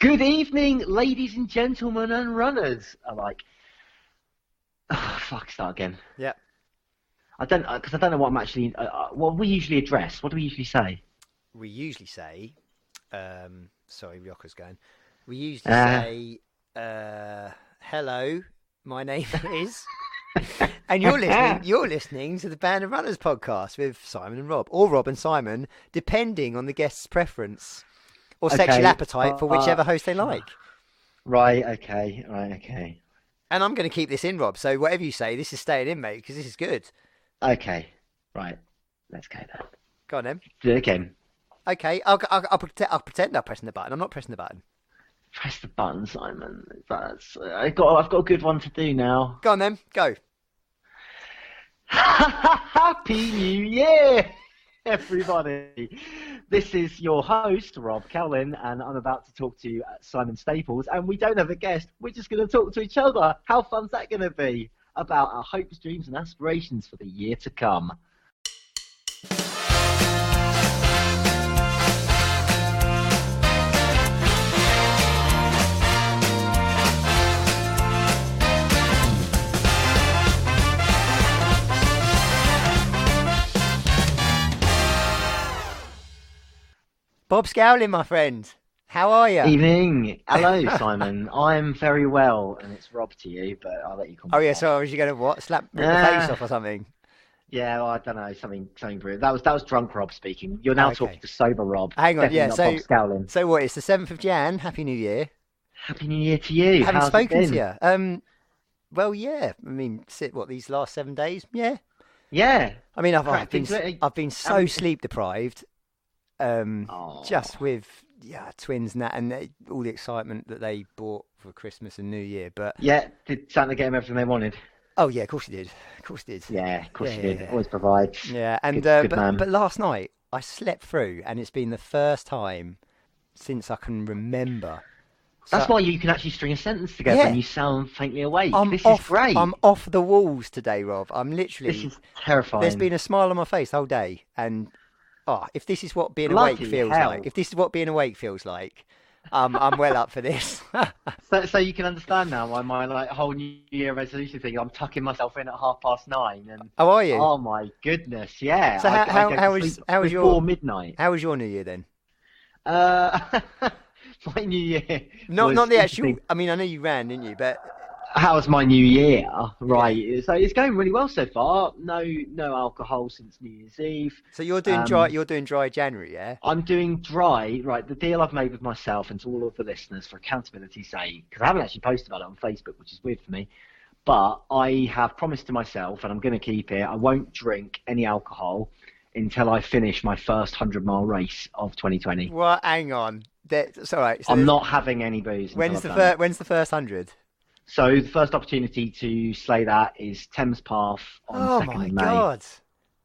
Good evening, ladies and gentlemen and runners alike. Oh, fuck, start again. Yep. I don't know what I'm actually. What we usually address. What do we usually say? We usually say, sorry, Rocker's going. We usually say, hello, my name is, and you're listening to the Band of Runners podcast with Simon and Rob, or Rob and Simon, depending on the guest's preference or sexual appetite for whichever host they like. Right. Okay. And I'm going to keep this in, Rob. So whatever you say, this is staying in, mate, because this is good. Okay. Right. Let's go then. Go on, then. Do it again. Okay. I'll pretend I'm pressing the button. I'm not pressing the button. Press the button, Simon. I've got a good one to do now. Go on, then. Go. Happy New Year, everybody. This is your host, Rob Cowlin, and I'm about to talk to Simon Staples, and we don't have a guest. We're just going to talk to each other. How fun's that going to be? About our hopes, dreams, and aspirations for the year to come. Bob Scowlin, my friend. How are you? Evening. Hello, Simon. I'm very well, and it's Rob to you, but I'll let you comment. Oh, yeah, so was you going to what? Slap the face off or something? Yeah, well, I don't know, something brilliant. That was drunk Rob speaking. You're now talking to sober Rob. Hang on, Definitely not Bob Scowlin. So what, it's the 7th of Jan. Happy New Year. Happy New Year to you. I haven't How's spoken it been? to you. Well, yeah. I mean, these last 7 days? Yeah. Yeah. I mean, I've been so sleep deprived. Just with twins and that, and all the excitement that they bought for Christmas and New Year. But yeah, did Santa get them everything they wanted? Oh yeah, of course he did. Yeah, of course he did. Yeah. Always provides. Yeah, and good man. But last night I slept through, and it's been the first time since I can remember. That's why you can actually string a sentence together and you sound faintly awake. This is great. I'm off the walls today, Rob. I'm literally. This is terrifying. There's been a smile on my face the whole day, and if this is what being awake feels like, I'm well up for this. So you can understand now why my whole New Year resolution thing. I'm tucking myself in at 9:30, and oh, are you? Oh my goodness, yeah. So how was your before midnight? How was your New Year then? My New Year. Not the actual. I mean, I know you ran, didn't you? But how was my New Year? Right. Yeah. So it's going really well so far. No alcohol since New Year's Eve. So you're doing dry. You're doing dry January, yeah? I'm doing dry. Right. The deal I've made with myself and to all of the listeners for accountability's sake, because I haven't actually posted about it on Facebook, which is weird for me. But I have promised to myself, and I'm going to keep it. I won't drink any alcohol until I finish my first 100-mile race of 2020. Well, hang on. That's all right. So I'm not having any booze. When's the first 100? So the first opportunity to slay that is Thames Path on 2nd of May.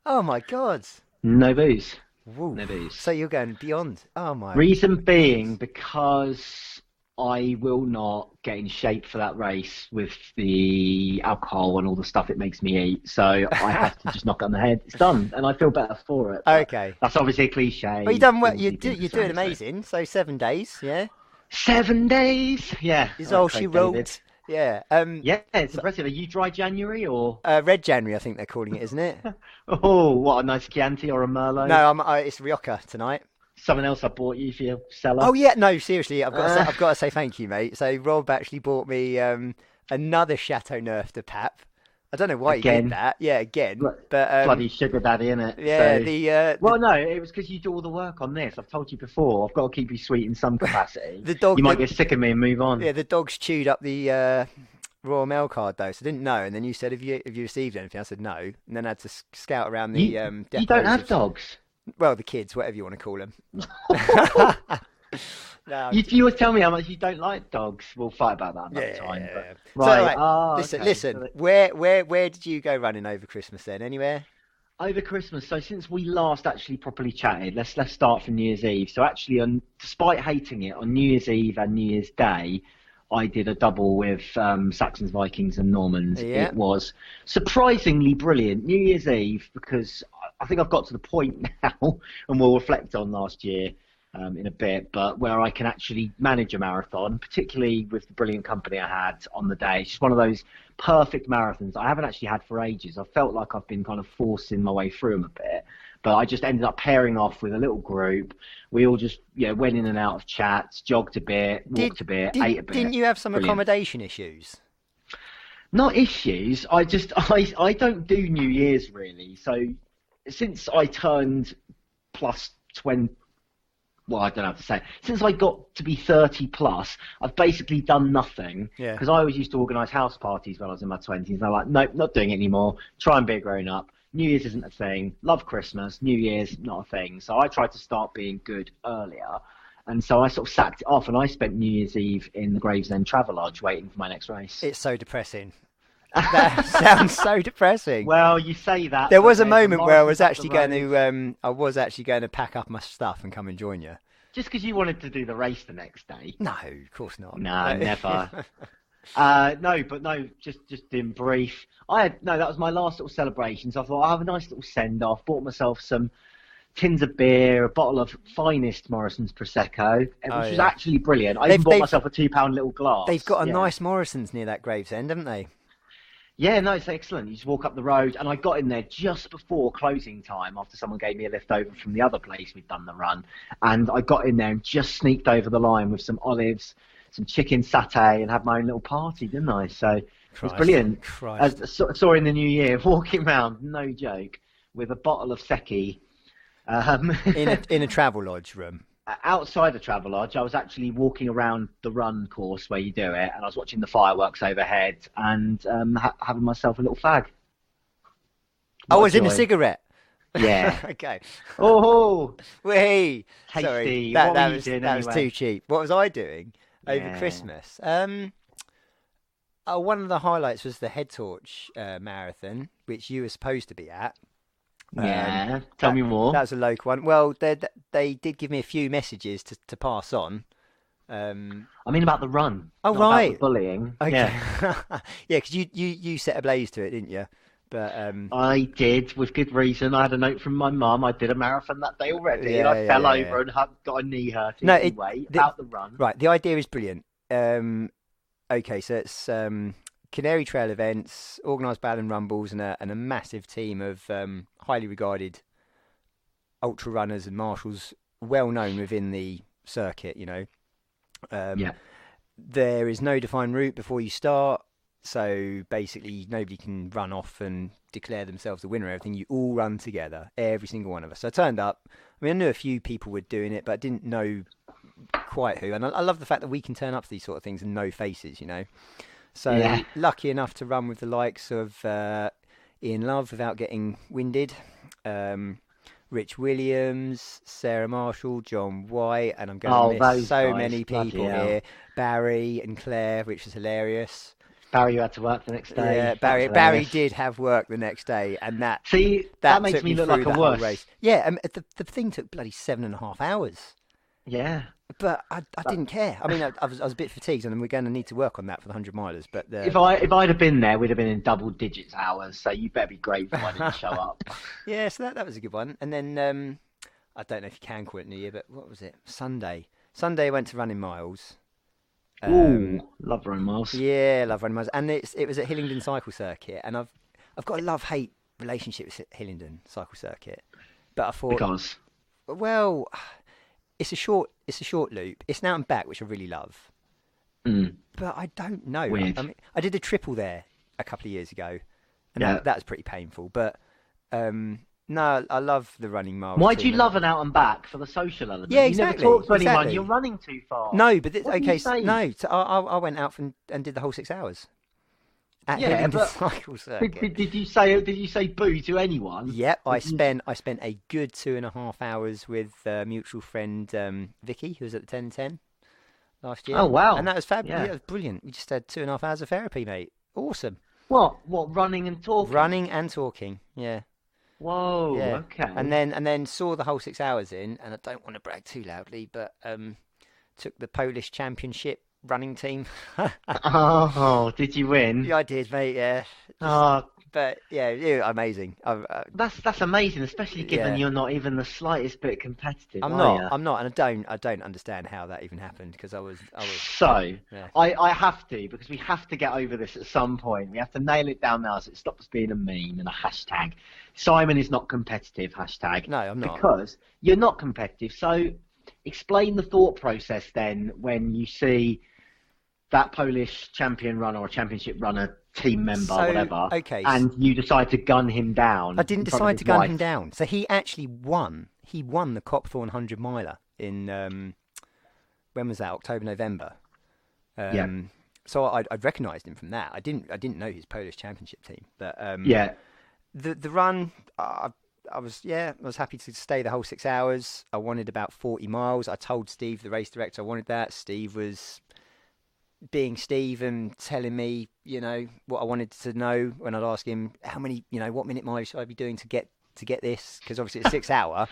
Oh my God. No booze. Woo. No booze. So you're going beyond. Oh my. Reason being because I will not get in shape for that race with the alcohol and all the stuff it makes me eat. So I have to just knock it on the head. It's done, and I feel better for it. Okay. That's obviously a cliche. Well, you've done well. You're doing amazing. So 7 days, yeah. 7 days, yeah. Is all she wrote. Yeah. Yeah, it's impressive. Are you dry January or Red January? I think they're calling it, isn't it? Oh, what a nice Chianti or a Merlot? No, it's Rioja tonight. Something else I bought you for your cellar. Oh yeah, no, seriously, I've got to say thank you, mate. So Rob actually bought me another Chateau Neuf de Pape. I don't know why he did that. Yeah, again. But bloody sugar daddy, innit? Yeah. Well, no, it was because you do all the work on this. I've told you before. I've got to keep you sweet in some capacity. You might get sick of me and move on. Yeah, the dog's chewed up the Royal Mail card though, so I didn't know. And then you said, "Have you received anything?" I said no, and then I had to scout around the. You don't have dogs. Well, the kids, whatever you want to call them. No, if you were to tell me how much you don't like dogs, we'll fight about that another time. Yeah. Right. So, listen. Where did you go running over Christmas then? Anywhere? Over Christmas. So since we last actually properly chatted, let's start from New Year's Eve. So actually, despite hating it, on New Year's Eve and New Year's Day, I did a double with Saxons, Vikings, and Normans. Yeah. It was surprisingly brilliant. New Year's Eve, because I think I've got to the point now, and we'll reflect on last year. in a bit, but where I can actually manage a marathon, particularly with the brilliant company I had on the day. It's just one of those perfect marathons I haven't actually had for ages. I felt like I've been kind of forcing my way through them a bit, but I just ended up pairing off with a little group. We all just went in and out of chats, jogged a bit, walked a bit, ate a bit. Didn't you have some Brilliant. accommodation issues? Not issues. I don't do New Year's really. So since I turned plus 20, well, I don't know how to say it. Since I got to be 30 plus, I've basically done nothing. Yeah. Because I always used to organise house parties when I was in my 20s. And I'm like, nope, not doing it anymore. Try and be a grown up. New Year's isn't a thing. Love Christmas. New Year's, not a thing. So I tried to start being good earlier. And so I sort of sacked it off, and I spent New Year's Eve in the Gravesend Travelodge waiting for my next race. It's so depressing. That sounds so depressing. Well, you say that. There was a moment where I was actually going to pack up my stuff and come and join you. Just because you wanted to do the race the next day? No, of course not. No, never. Just in brief. That was my last little celebration. So I thought I'll have a nice little send off. Bought myself some tins of beer, a bottle of finest Morrison's Prosecco, which was actually brilliant. I even bought myself a £2 little glass. They've got a nice Morrison's near that Gravesend, haven't they? Yeah, no, it's excellent. You just walk up the road, and I got in there just before closing time after someone gave me a lift over from the other place we'd done the run. And I got in there and just sneaked over the line with some olives, some chicken satay, and had my own little party, didn't I? So it was brilliant. I saw in the new year, walking around, no joke, with a bottle of seki. In a travel lodge room. Outside the Travelodge, I was actually walking around the run course where you do it, and I was watching the fireworks overhead and having myself a little fag. In a cigarette? Yeah. Okay. Oh, wee. Tasty. Sorry, that was too cheap. What was I doing over Christmas? One of the highlights was the Head Torch marathon, which you were supposed to be at. Yeah, tell me more. That was a local one. Well, they did give me a few messages to pass on. I mean about the run. Oh, not right. about the bullying. Okay. Yeah, yeah, because you set a blaze to it, didn't you? But I did, with good reason. I had a note from my mum. I did a marathon that day already, and I fell over and got a knee hurt. About the run. Right, the idea is brilliant. Okay, so it's Canary Trail events, organised by Alan Rumbles, and a massive team of highly regarded ultra runners and marshals, well known within the circuit. There is no defined route before you start, so basically nobody can run off and declare themselves the winner. Everything, you all run together, every single one of us. So I turned up. I mean, I knew a few people were doing it, but I didn't know quite who. And I love the fact that we can turn up to these sort of things and know faces, So lucky enough to run with the likes of Ian Love without getting winded, Rich Williams, Sarah Marshall, John White, and I'm going to miss so many people here. Barry and Claire, which was hilarious. Barry, you had to work the next day. Yeah, Barry did have work the next day, and that makes me look like a worse race. Yeah, the thing took bloody 7.5 hours. Yeah. But I didn't care. I mean, I was a bit fatigued, and we're going to need to work on that for the 100 milers. But if I'd have been there, we'd have been in double digits hours. So you better be grateful I didn't show up. Yeah, so that was a good one. And then I don't know if you can call it New Year, but what was it? Sunday I went to Running Miles. Love Running Miles. Yeah, love Running Miles, and it was at Hillingdon Cycle Circuit, and I've got a love-hate relationship with Hillingdon Cycle Circuit. But I thought well. It's a short loop. It's an out and back, which I really love. But I don't know. Weird. I mean, I did a triple there a couple of years ago, and that was pretty painful. But no, I love the Running Miles. Why do you love an out and back? For the social element? Yeah, exactly. You never talk to anyone. You're running too far. No, but I went out and did the whole 6 hours. At Hillingdon Cycle Circuit. Did you say boo to anyone? Yep, I spent a good 2.5 hours with mutual friend Vicky, who was at the 10:10 last year. Oh wow! And that was fabulous. Yeah, it was brilliant. We just had 2.5 hours of therapy, mate. Awesome. What running and talking? Running and talking. Yeah. Whoa. Yeah. Okay. And then saw the whole 6 hours in, and I don't want to brag too loudly, but took the Polish Championship running team. Oh, did you win? Yeah, I did, mate. Yeah. But yeah, amazing. That's amazing, especially given you're not even the slightest bit competitive. I'm are not, and I don't understand how that even happened because I was. So Yeah. I have to, because we have to get over this at some point. We have to nail it down now so it stops being a meme and a hashtag. Simon is not competitive hashtag. No, I'm not. Because you're not competitive. So explain the thought process then when you see that Polish champion runner or championship runner, team member, whatever, and you decide to gun him down. I didn't decide to gun him down. So he actually won. He won the Copthorne 100 miler in when was that? October, November. So I'd recognised him from that. I didn't know his Polish championship team, but the run. I was happy to stay the whole 6 hours. I wanted about 40 miles. I told Steve, the race director, I wanted that. Steve was being Steve and telling me, what I wanted to know when I'd ask him how many, what minute mileage should I be doing to get this? Because obviously it's 6 hour.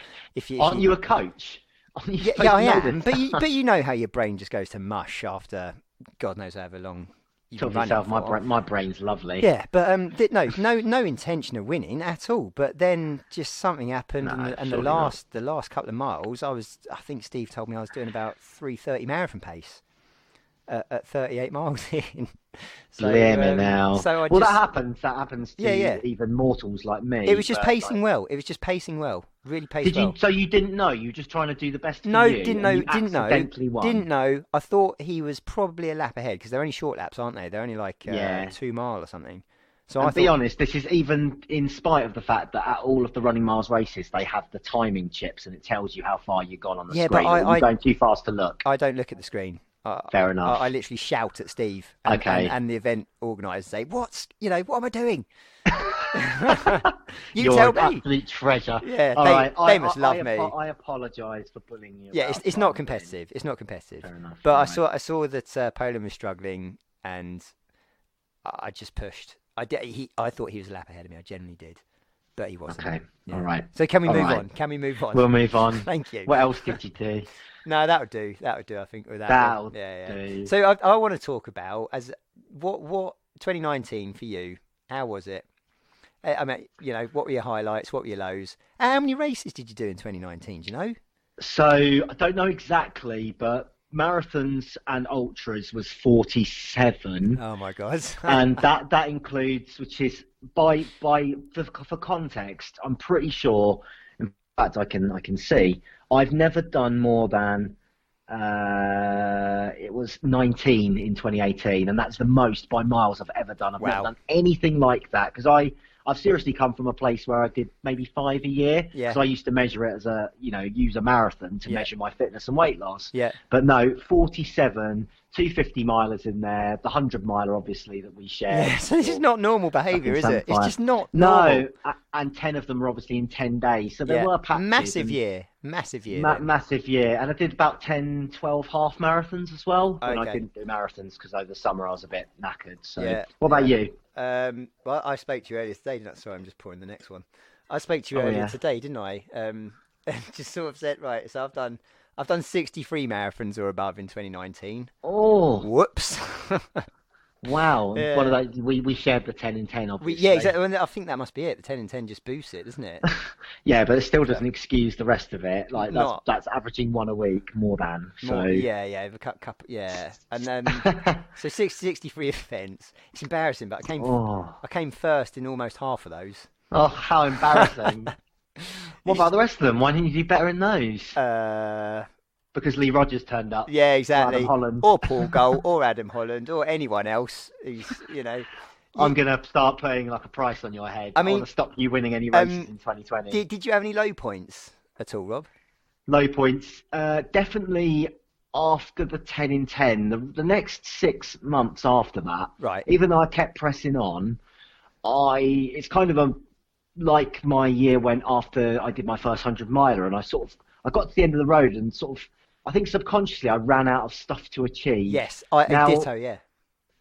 Aren't you a coach? Yeah, I am. But you know how your brain just goes to mush after God knows however long. My brain's lovely. Yeah, but no intention of winning at all. But then just something happened, and the last couple of miles, I think Steve told me I was doing about 3:30 marathon pace at 38 miles in. That happens to even mortals like me. It was just pacing well. Really paced well. So you didn't know? You were just trying to do the best for you? No, didn't know. I thought he was probably a lap ahead because they're only short laps, aren't they? They're only like 2 mile or something. So be honest, this is even in spite of the fact that at all of the running miles races, they have the timing chips and it tells you how far you've gone on the screen. But you're going too fast to look. I don't look at the screen. Fair enough. I literally shout at Steve and the event organiser, say, what am I doing? You're tell an me. Absolute treasure. Yeah, they must love me. I apologise for bullying you. Yeah, it's not competitive. It's not competitive. Fair enough. But I saw that Poland was struggling, and I just pushed. I thought he was a lap ahead of me. I genuinely did, but he wasn't. Okay. Yeah. All right. So can we move on? Can we move on? We'll move on. Thank you. What else did you do? No, that would do. I think with that. That'll do. So I want to talk about what 2019 for you. How was it? I mean, what were your highlights? What were your lows? How many races did you do in 2019? Do you know? So I don't know exactly, but marathons and ultras was 47. Oh my God! And that includes, which is for context, I'm pretty sure. In fact, I can see I've never done more than it was 19 in 2018, and that's the most by miles I've ever done. I've never done anything like that because I've seriously come from a place where I did maybe 5 a year. Yeah. Because I used to measure it as use a marathon to measure my fitness and weight loss. Yeah. But no, 47, 250 milers in there, the 100 miler obviously that we share. Yeah, so this is not normal behaviour, is it? It's just not normal. No, and 10 of them were obviously in 10 days. So there were patches. Massive year. Massive year. And I did about 10, 12 half marathons as well. When I didn't do marathons because over the summer I was a bit knackered. So what about you? Well, I spoke to you earlier today. Sorry, I'm just pouring the next one. I spoke to you earlier today, didn't I? Just sort of said, right, so I've done 63 marathons or above in 2019. Oh. Whoops. Wow. Yeah. One of those, we shared the 10 in 10, obviously. Yeah, exactly. I think that must be it. The 10 in 10 just boosts it, doesn't it? Yeah, but it still doesn't excuse the rest of it. Like that's averaging one a week more than. So yeah, and then so 63 events. It's embarrassing, but I came first in almost half of those. Oh, how embarrassing! What about the rest of them? Why didn't you do better in those? Because Lee Rogers turned up. Yeah, exactly. Adam Holland. Or Paul Gold, or Adam Holland, or anyone else who's, I'm going to start putting like a price on your head. I want to stop you winning any races in 2020. Did you have any low points at all, Rob? Low points? Definitely after the 10 in 10. The next 6 months after that, right? Even though I kept pressing on, it's kind of like my year went after I did my first 100 miler, and I got to the end of the road and I think subconsciously I ran out of stuff to achieve. Yes, ditto, yeah.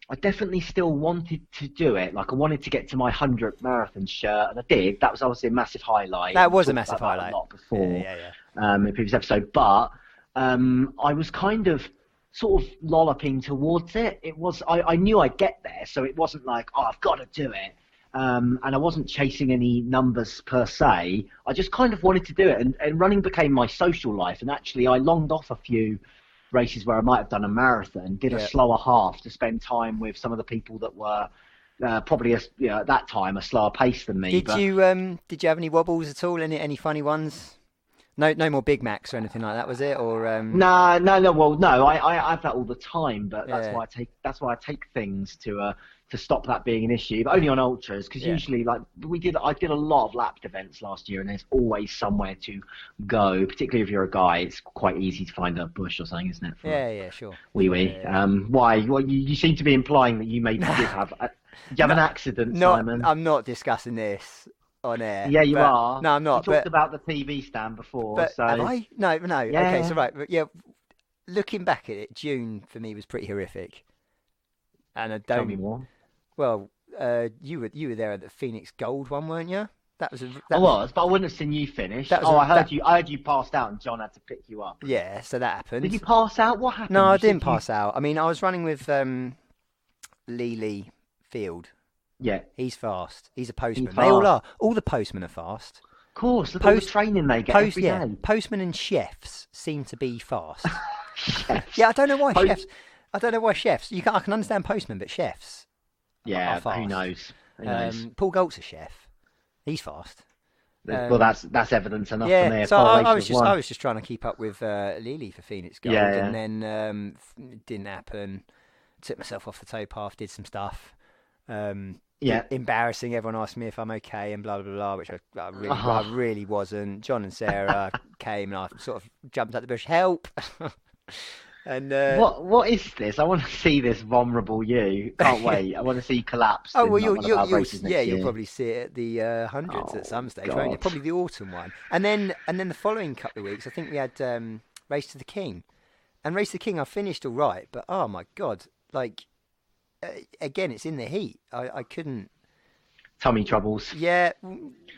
I definitely still wanted to do it. Like I wanted to get to my 100th marathon shirt, and I did. That was obviously a massive highlight. That was a massive highlight. A lot before, in the previous episode, but I was kind of sort of lolloping towards it. It was I knew I'd get there, so it wasn't like I've got to do it. and I wasn't chasing any numbers per se. I just kind of wanted to do it, and running became my social life. And actually, I longed off a few races where I might have done a marathon, did a slower half to spend time with some of the people that were probably at that time a slower pace than me. Did you have any wobbles at all? Any funny ones? No more Big Macs or anything like that, was it? Or No. Well, no. I have that all the time, but that's why I take things to stop that being an issue. But only on ultras, because usually, like I did a lot of lapped events last year, and there's always somewhere to go. Particularly if you're a guy, it's quite easy to find a bush or something, isn't it? Sure. Wee. Yeah. Why? Well, you seem to be implying that you maybe did have. Did you have an accident, Simon? I'm not discussing this on air. Yeah, you are. No, I'm not. You talked about the TV stand before. But so... have I? No. Yeah. Okay, so right. But looking back at it, June for me was pretty horrific. And I don't. Tell me more. Well, you were there at the Phoenix Gold one, weren't you? I was, but I wouldn't have seen you finish. I heard you passed out, and John had to pick you up. Yeah, so that happened. Did you pass out? What happened? No, I didn't pass out. I mean, I was running with Lee Field. Yeah. He's fast. He's a postman. They all are. All the postmen are fast. Of course. Look at the training they get every day. Postmen and chefs seem to be fast. Yeah, I don't know why chefs. I don't know why chefs. I can understand postmen, but chefs. Yeah, are fast. Who knows? Paul Galt's a chef. He's fast. Well, that's evidence enough for me. So I was just trying to keep up with Lily for Phoenix Gold, and then it didn't happen. Took myself off the towpath, did some stuff. Embarrassing. Everyone asked me if I'm okay and blah blah blah, which I really wasn't. John and Sarah came and I sort of jumped out the bush, help. And what is this? I want to see this vulnerable you. Can't wait. I want to see you collapse. Oh well, you'll probably see it at the hundreds at some stage, won't you? Probably the autumn one, and then the following couple of weeks, I think we had Race to the King, and Race to the King I finished all right, but oh my god, like again, it's in the heat. I couldn't. Tummy troubles. Yeah,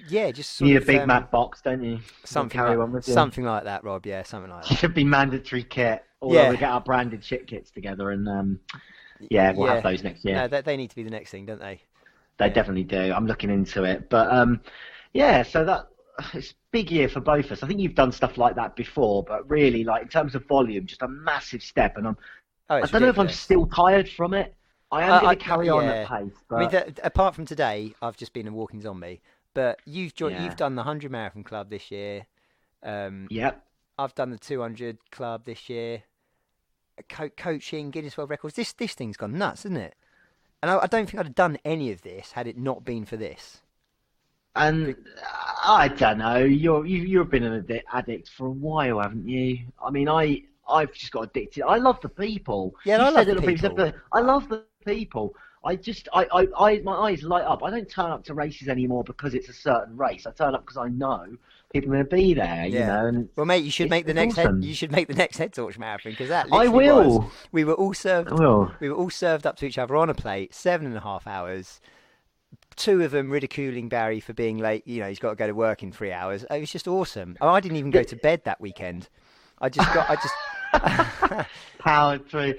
just sort you need of, a Big Mac box, don't you? Something like that, Rob. Yeah, something like that. It should be mandatory kit. Or we get our branded shit kits together, and we'll have those next year. No, they need to be the next thing, don't they? They definitely do. I'm looking into it, but so that it's a big year for both of us. I think you've done stuff like that before, but really, like in terms of volume, just a massive step. And I don't know if I'm still tired from it. I am going to carry on at pace. But... I mean, apart from today, I've just been a walking zombie. But you've done the 100 Marathon Club this year. Yep. I've done the 200 Club this year. Coaching, Guinness World Records. This thing's gone nuts, isn't it? And I don't think I'd have done any of this had it not been for this. And I don't know. You've been an addict for a while, haven't you? I mean, I've just got addicted. I love the people. Yeah, I love the people. I love the people. My eyes light up. I don't turn up to races anymore because it's a certain race. I turn up because I know people are going to be there. You know. And well, mate, you should make the next awesome. You should make the next Head Torch Marathon because that. I will. Was. We were all served. I will. We were all served up to each other on a plate, 7.5 hours. 2 of them ridiculing Barry for being late. You know, he's got to go to work in 3 hours. It was just awesome. I didn't even go to bed that weekend. I just powered through.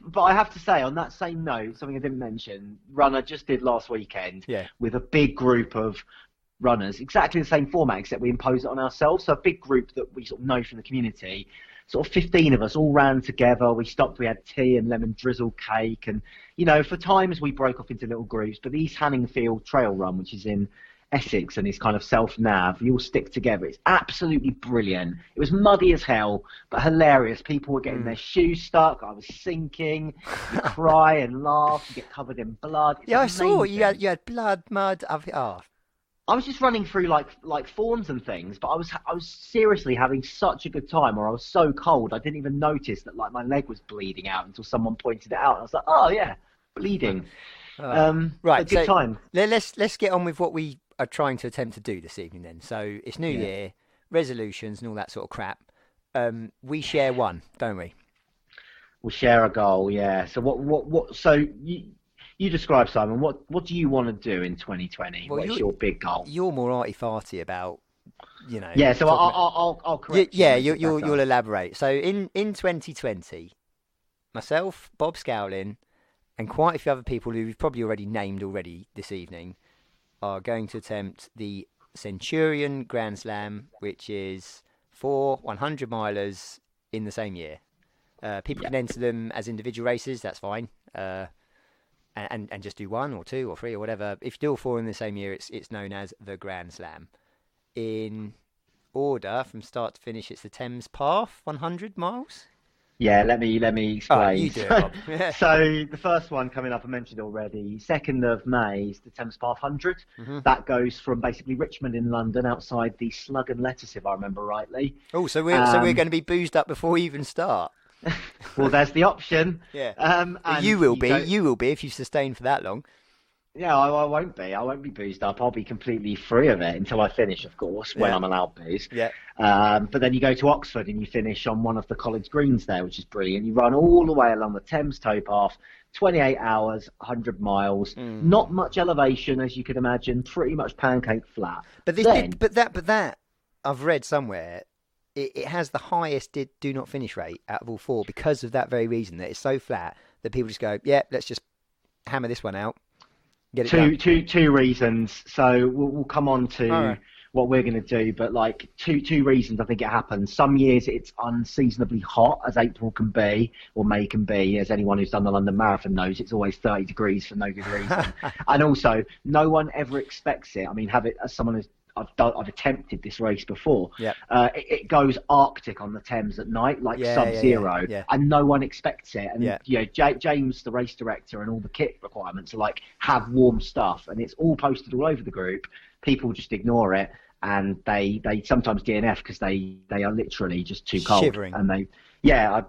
But I have to say, on that same note, something I didn't mention, Runner just did last weekend with a big group of runners, exactly the same format, except we imposed it on ourselves. So a big group that we sort of know from the community, sort of 15 of us all ran together. We stopped, we had tea and lemon drizzle cake. And, you know, for times we broke off into little groups. But the East Hanningfield Trail Run, which is in Essex and is kind of self-nav, you all stick together. It's absolutely brilliant. It was muddy as hell, but hilarious. People were getting their shoes stuck. I was sinking. You cry and laugh. You get covered in blood. It's amazing. I saw you had blood, mud. I was just running through like fawns and things, but I was seriously having such a good time, or I was so cold I didn't even notice that like my leg was bleeding out until someone pointed it out. I was like, oh yeah, bleeding. Right, good time. Let's get on with what we are trying to attempt to do this evening then. So it's New Year, resolutions and all that sort of crap. We share one, don't we? We share a goal, yeah. So what so you describe, Simon, what do you want to do in 2020? Well, what's your big goal? You're more arty-farty about, you know. Yeah, so I'll correct you. Yeah, you'll elaborate. So in 2020, myself, Bob Scowlin, and quite a few other people who we've probably already named this evening, are going to attempt the Centurion Grand Slam, which is 4 100-milers in the same year. People can enter them as individual races, that's fine. And just do 1 or 2 or 3 or whatever. If you do all 4 in the same year, it's known as the Grand Slam. In order from start to finish, it's the Thames Path 100 miles. Yeah, let me explain. You do it, Bob. So the first one coming up, I mentioned already, 2nd of May is the Thames Path 100. Mm-hmm. That goes from basically Richmond in London outside the Slug and Lettuce, if I remember rightly. Oh, so we're going to be boozed up before we even start. Well, there's the option. Yeah. And you will be if you sustain for that long. Yeah, I won't be. I won't be boozed up. I'll be completely free of it until I finish, of course, when I'm allowed booze. Yeah. But then you go to Oxford and you finish on one of the college greens there, which is brilliant. You run all the way along the Thames towpath, 28 hours, 100 miles. Not much elevation, as you can imagine. Pretty much pancake flat. But that I've read somewhere. It has the highest do not finish rate out of all 4 because of that very reason, that it's so flat that people just go, yeah, let's just hammer this one out. Get it two reasons. So we'll come on to what we're going to do, but like two reasons I think it happens. Some years it's unseasonably hot, as April can be, or May can be, as anyone who's done the London Marathon knows. It's always 30 degrees for no good reason. And also, no one ever expects it. I mean, as someone who's I've attempted this race before. Yep. It goes Arctic on the Thames at night, like sub-zero, and no one expects it. And James, the race director, and all the kit requirements are like, have warm stuff, and it's all posted all over the group. People just ignore it, and they sometimes DNF because they are literally just too cold. Shivering. And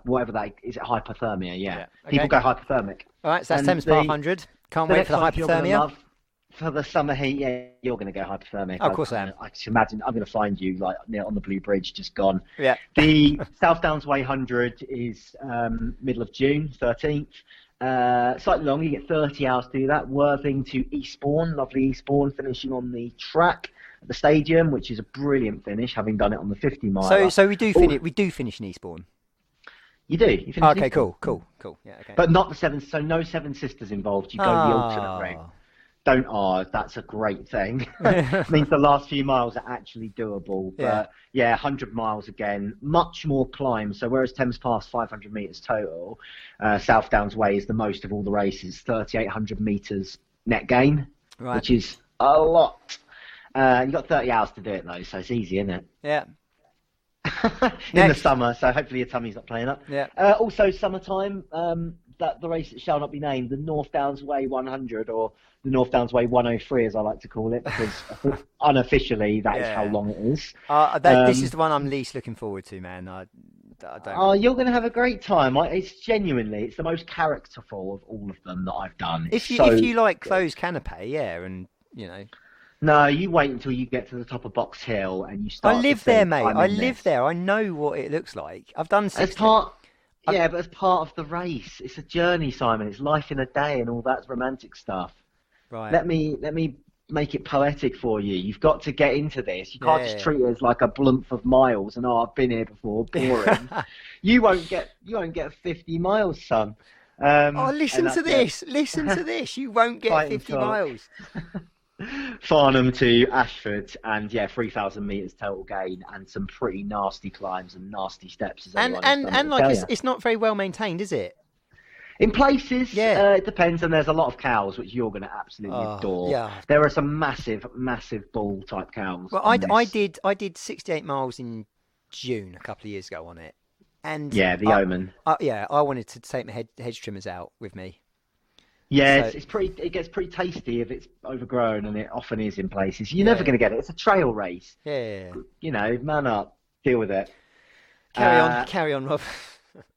whatever that is, it hypothermia? Yeah. Okay. People go hypothermic. All right, so that's Thames Path 100. Can't wait for the hypothermia. For the summer heat, you're going to go hypothermic. Oh, of course I am. I can imagine I'm going to find you like on the Blue Bridge, just gone. Yeah. The South Downs Way 100 is middle of June, 13th. Slightly longer, you get 30 hours to do that. Worthing to Eastbourne, lovely Eastbourne, finishing on the track at the stadium, which is a brilliant finish, having done it on the 50 mile. So we do finish in Eastbourne. You do. You finish okay, Eastbourne. Cool. Yeah, okay. But not the so no Seven Sisters involved. You go the alternate route. Don't that's a great thing. It means the last few miles are actually doable. But 100 miles again, much more climb. So whereas Thames Pass 500 metres total, South Downs Way is the most of all the races, 3,800 metres net gain, which is a lot. You've got 30 hours to do it though, so it's easy, isn't it? Yeah. In the summer, so hopefully your tummy's not playing up. Yeah. Also, summertime, that the race that shall not be named, the North Downs Way 100, or the North Downs Way 103, as I like to call it, because unofficially that is how long it is. This is the one I'm least looking forward to, man. I don't. Oh, you're going to have a great time. It's the most characterful of all of them that I've done. If you like those canapé, and you know. No, you wait until you get to the top of Box Hill and you start. I live there, mate. I live there. I know what it looks like. I've done 60. But as part of the race, it's a journey, Simon. It's life in a day and all that romantic stuff. Right. Let me make it poetic for you. You've got to get into this. You can't just treat it as like a blumph of miles and I've been here before, boring. You won't get 50 miles, son. Listen to this. Listen to this. You won't get 50 miles. Farnham to Ashford, and 3,000 metres total gain, and some pretty nasty climbs and nasty steps. It's not very well maintained, is it? In places, it depends, and there's a lot of cows which you're going to absolutely adore. Yeah. There are some massive bull type cows. Well, I did 68 miles in June a couple of years ago on it, and Omen. I wanted to take my hedge trimmers out with me. Yeah, so, it gets pretty tasty if it's overgrown, and it often is in places. You're never going to get it. It's a trail race. Yeah. You know, man up, deal with it. Carry on, Rob.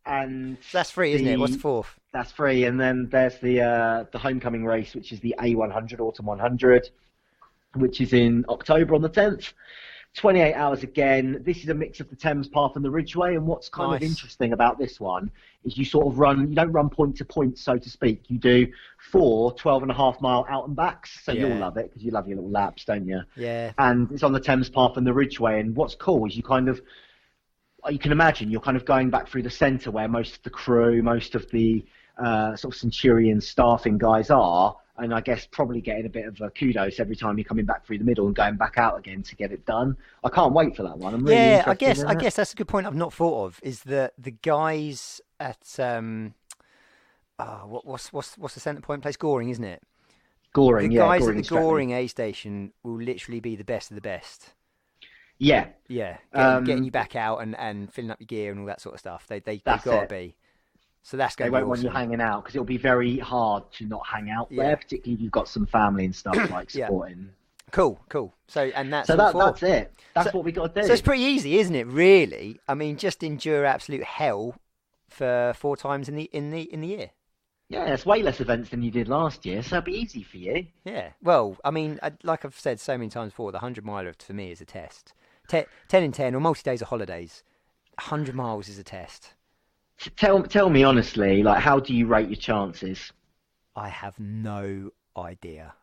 And that's free, isn't it? What's the fourth? That's free, and then there's the homecoming race, which is the A100 Autumn 100, which is in October on the 10th. 28 hours again. This is a mix of the Thames Path and the Ridgeway, and what's kind of interesting about this one is you don't run point to point, so to speak. You do 4 12.5 mile out and backs, so you'll love it because you love your little laps, don't you? Yeah. And it's on the Thames Path and the Ridgeway, and what's cool is you can imagine you're kind of going back through the centre where most of the crew, most of the sort of Centurion staffing guys are, and I guess probably getting a bit of a kudos every time you're coming back through the middle and going back out again to get it done. I can't wait for that one. I'm really interested in I guess that's a good point I've not thought of, is that the guys at what's the centre point place? Goring, isn't it? Goring, the guys Goring at the Goring A station will literally be the best of the best. Yeah. Getting you back out and filling up your gear and all that sort of stuff. They've got to be. So that's going to be awesome. They won't want you hanging out, because it'll be very hard to not hang out there, particularly if you've got some family and stuff like supporting. Cool. So that's it. That's what we got to do. So it's pretty easy, isn't it? Really. I mean, just endure absolute hell for 4 times in the year. Yeah, it's way less events than you did last year, so it'll be easy for you. Yeah. Well, I mean, like I've said so many times before, the 100-miler for me is a test. 10 in 10 or multi-days or holidays. 100 miles is a test. Tell me honestly, like, how do you rate your chances? I have no idea.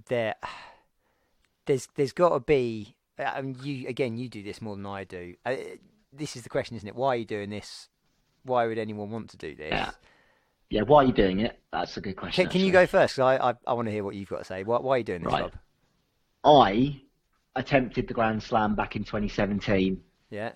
There's got to be. You do this more than I do. This is the question, isn't it? Why are you doing this? Why would anyone want to do this? Yeah. Why are you doing it? That's a good question. Can you go first? Because I want to hear what you've got to say. Why are you doing this, Rob? I attempted the Grand Slam back in 2017. Yeah.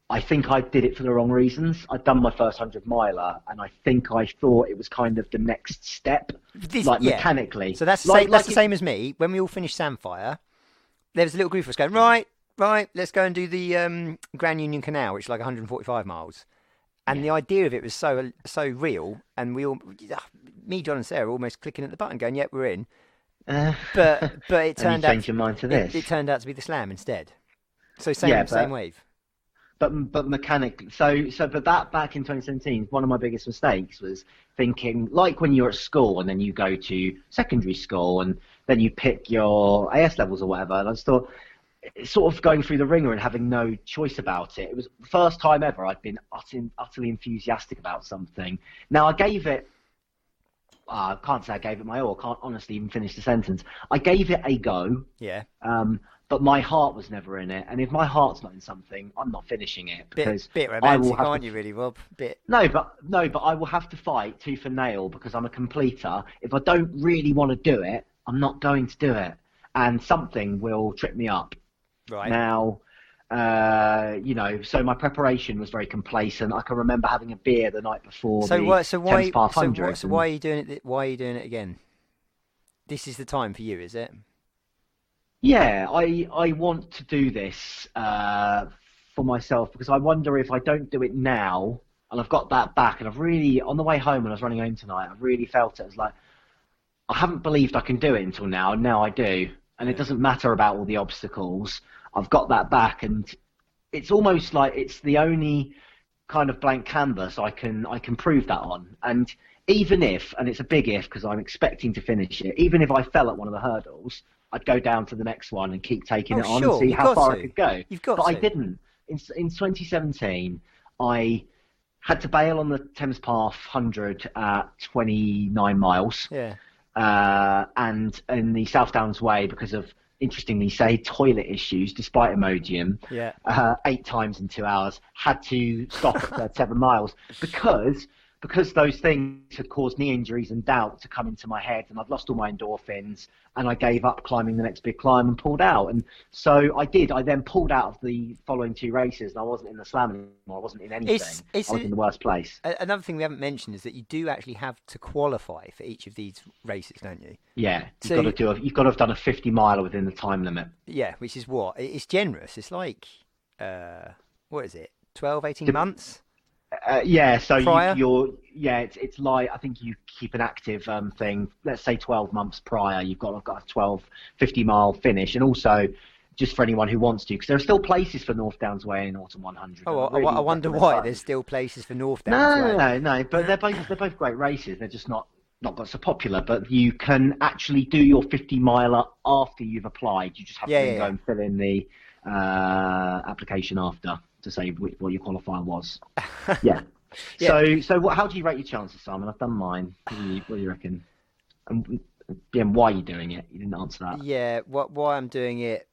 I think I did it for the wrong reasons. I'd done my first 100-miler, and I think I thought it was kind of the next step, mechanically. So that's the same as me. When we all finished Samphire, there was a little group of us going, right, let's go and do the Grand Union Canal, which is like 145 miles. And the idea of it was so real, and we all, me, John, and Sarah, almost clicking at the button, going, "Yep, we're in." But it turned out your mind to this. It turned out to be the Slam instead. So same wave. But mechanically, but that back in 2017, one of my biggest mistakes was thinking, like when you're at school and then you go to secondary school and then you pick your AS levels or whatever, and I just thought, sort of going through the ringer and having no choice about it. It was the first time ever I'd been utterly enthusiastic about something. Now, I gave it, I can't say I gave it my all. I can't honestly even finish the sentence. I gave it a go. Yeah. But my heart was never in it. And if my heart's not in something, I'm not finishing it. Because bit romantic, aren't you, really, Rob? Bit. No, but I will have to fight tooth and nail because I'm a completer. If I don't really want to do it, I'm not going to do it. And something will trip me up. Right. Now, so my preparation was very complacent. I can remember having a beer the night before So why are you doing it? Why are you doing it again? This is the time for you, is it? Yeah, I want to do this for myself because I wonder if I don't do it now, and I've got that back, and I've really, on the way home when I was running home tonight, I really felt it. It was like, I haven't believed I can do it until now, and now I do. And it doesn't matter about all the obstacles. I've got that back, and it's almost like it's the only kind of blank canvas I can prove that on. And even if, and it's a big if because I'm expecting to finish it, even if I fell at one of the hurdles, I'd go down to the next one and keep taking it on and see how far I could go. But I didn't. In 2017, I had to bail on the Thames Path 100 at 29 miles. Yeah. And in the South Downs Way, because of, interestingly say, toilet issues, despite Imodium, 8 times in 2 hours, had to stop at 37 miles because those things had caused knee injuries and doubt to come into my head, and I'd lost all my endorphins, and I gave up climbing the next big climb and pulled out. And so I did. I then pulled out of the following 2 races, and I wasn't in the Slam anymore. I wasn't in anything. I was in the worst place. Another thing we haven't mentioned is that you do actually have to qualify for each of these races, don't you? Yeah, you've got to have done a 50-miler within the time limit. Yeah, which is what? It's generous. It's like, what is it, 12, 18 months? So prior? It's like, I think you keep an active thing, let's say 12 months prior, you've got a 50-mile finish, and also just for anyone who wants to, because there are still places for North Downs Way and Autumn 100. I wonder why there's still places for North Downs Way. No, but they're both great races. They're just not got so popular, but you can actually do your 50-miler after you've applied. You just have to go and fill in the application after to say what your qualifier was. Yeah. So how do you rate your chances, Simon? I've done mine. What do you reckon? And why are you doing it? You didn't answer that. Yeah, why I'm doing it?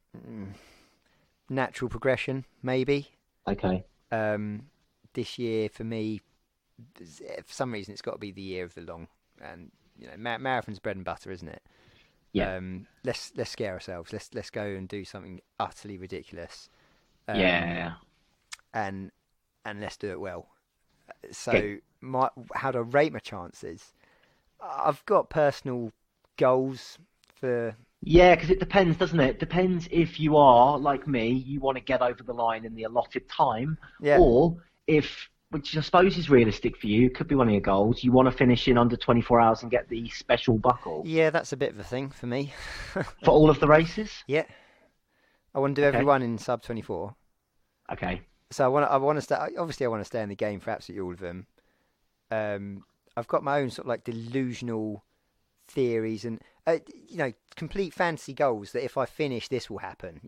Natural progression, maybe. Okay. This year for me, for some reason it's got to be the year of the long, and marathon's bread and butter, isn't it? Yeah. Let's scare ourselves. Let's go and do something utterly ridiculous. Yeah. And let's do it well. So Okay. how do I rate my chances? I've got personal goals for. Yeah, because it depends, doesn't it? It depends if you are, like me, you want to get over the line in the allotted time, Yeah. or if, which I suppose is realistic for you, could be one of your goals, you want to finish in under 24 hours and get the special buckle Yeah, that's a bit of a thing for me. for all of the races? Yeah. I want to do Okay. everyone in sub 24. Okay. So I want to stay. Obviously, I want to stay in the game for absolutely all of them. I've got my own sort of like delusional theories and complete fantasy goals that if I finish, this will happen.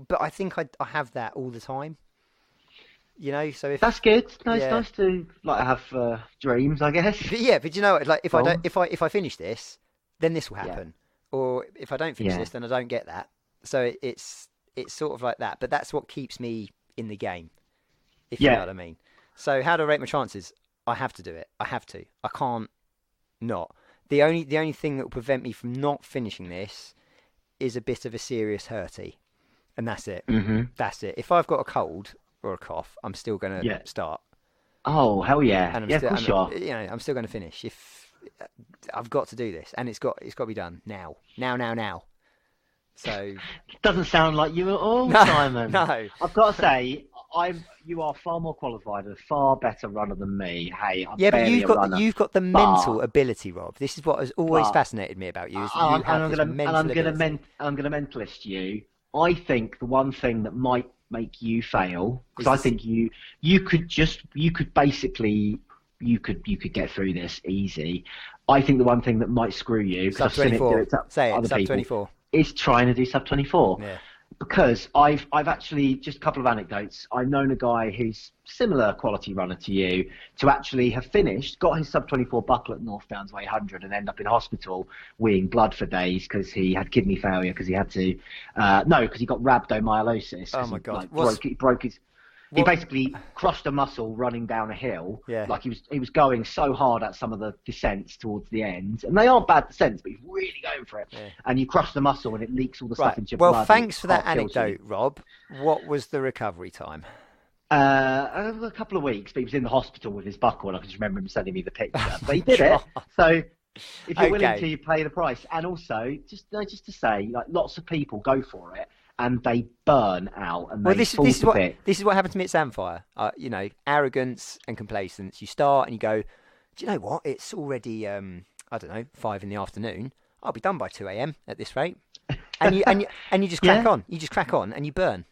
But I think I have that all the time. So if That's good. No, it's Yeah. nice to like have dreams, I guess. but you know what? Like if I Well, don't, if I finish this, then this will happen. Or if I don't finish Yeah. this, then I don't get that. So it's sort of like that. But that's what keeps me in the game, if you Yeah. know what I mean. So how do I rate my chances? I have to do it. I have to. I can't not. The only thing that will prevent me from not finishing this is a bit of a serious hurty, and that's it. hmm That's it. If I've got a cold or a cough, I'm still going to Yeah. start, Oh, hell yeah. and Yeah, of course you are. I'm still going to finish. If I've got to do this, and it's got to be done now. So Doesn't sound like you at all, no, Simon. no. I've got to say, you are far more qualified and a far better runner than me. Hey, I'm Yeah, but barely a runner. you've got the mental ability, Rob. This is what has always But- fascinated me about you. Is that And you I'm have this gonna mental ability. I'm gonna mentalist you. I think the one thing that might make you fail, Is because I this- think you could basically you could get through this easy. I think the one thing that might screw you, because Sub I've seen it do 24. it to Say it. other Sub people, 24. is trying to do sub 24. Yeah. Because I've actually, just a couple of anecdotes, I've known a guy who's similar quality runner to you to actually have finished, got his sub 24 buckle at North Downs Way 100 and end up in hospital weeing blood for days because he had kidney failure because he had to because he got rhabdomyolysis. 'Cause Oh my he, God. he broke his he What- basically crushed a muscle running down a hill. Yeah. Like he was going so hard at some of the descents towards the end, and they aren't bad descents, but he's really going for it. Yeah. And you crush the muscle, and it leaks all the stuff Right. into your Well, blood. thanks for that and it kills you. anecdote, Rob. What was the recovery time? A couple of weeks, but he was in the hospital with his buckle, and I can just remember him sending me the picture. But he did it. So if you're willing Okay. to, pay the price. And also, just to say, like lots of people go for it, and they burn out, and Well, they this fall is to what bits. happened to me at Samfire. Arrogance and complacence. You start and you go, do you know what? It's already I don't know, 5 in the afternoon. I'll be done by 2 a.m. at this rate. And you just crack Yeah. on. You just crack on and you burn.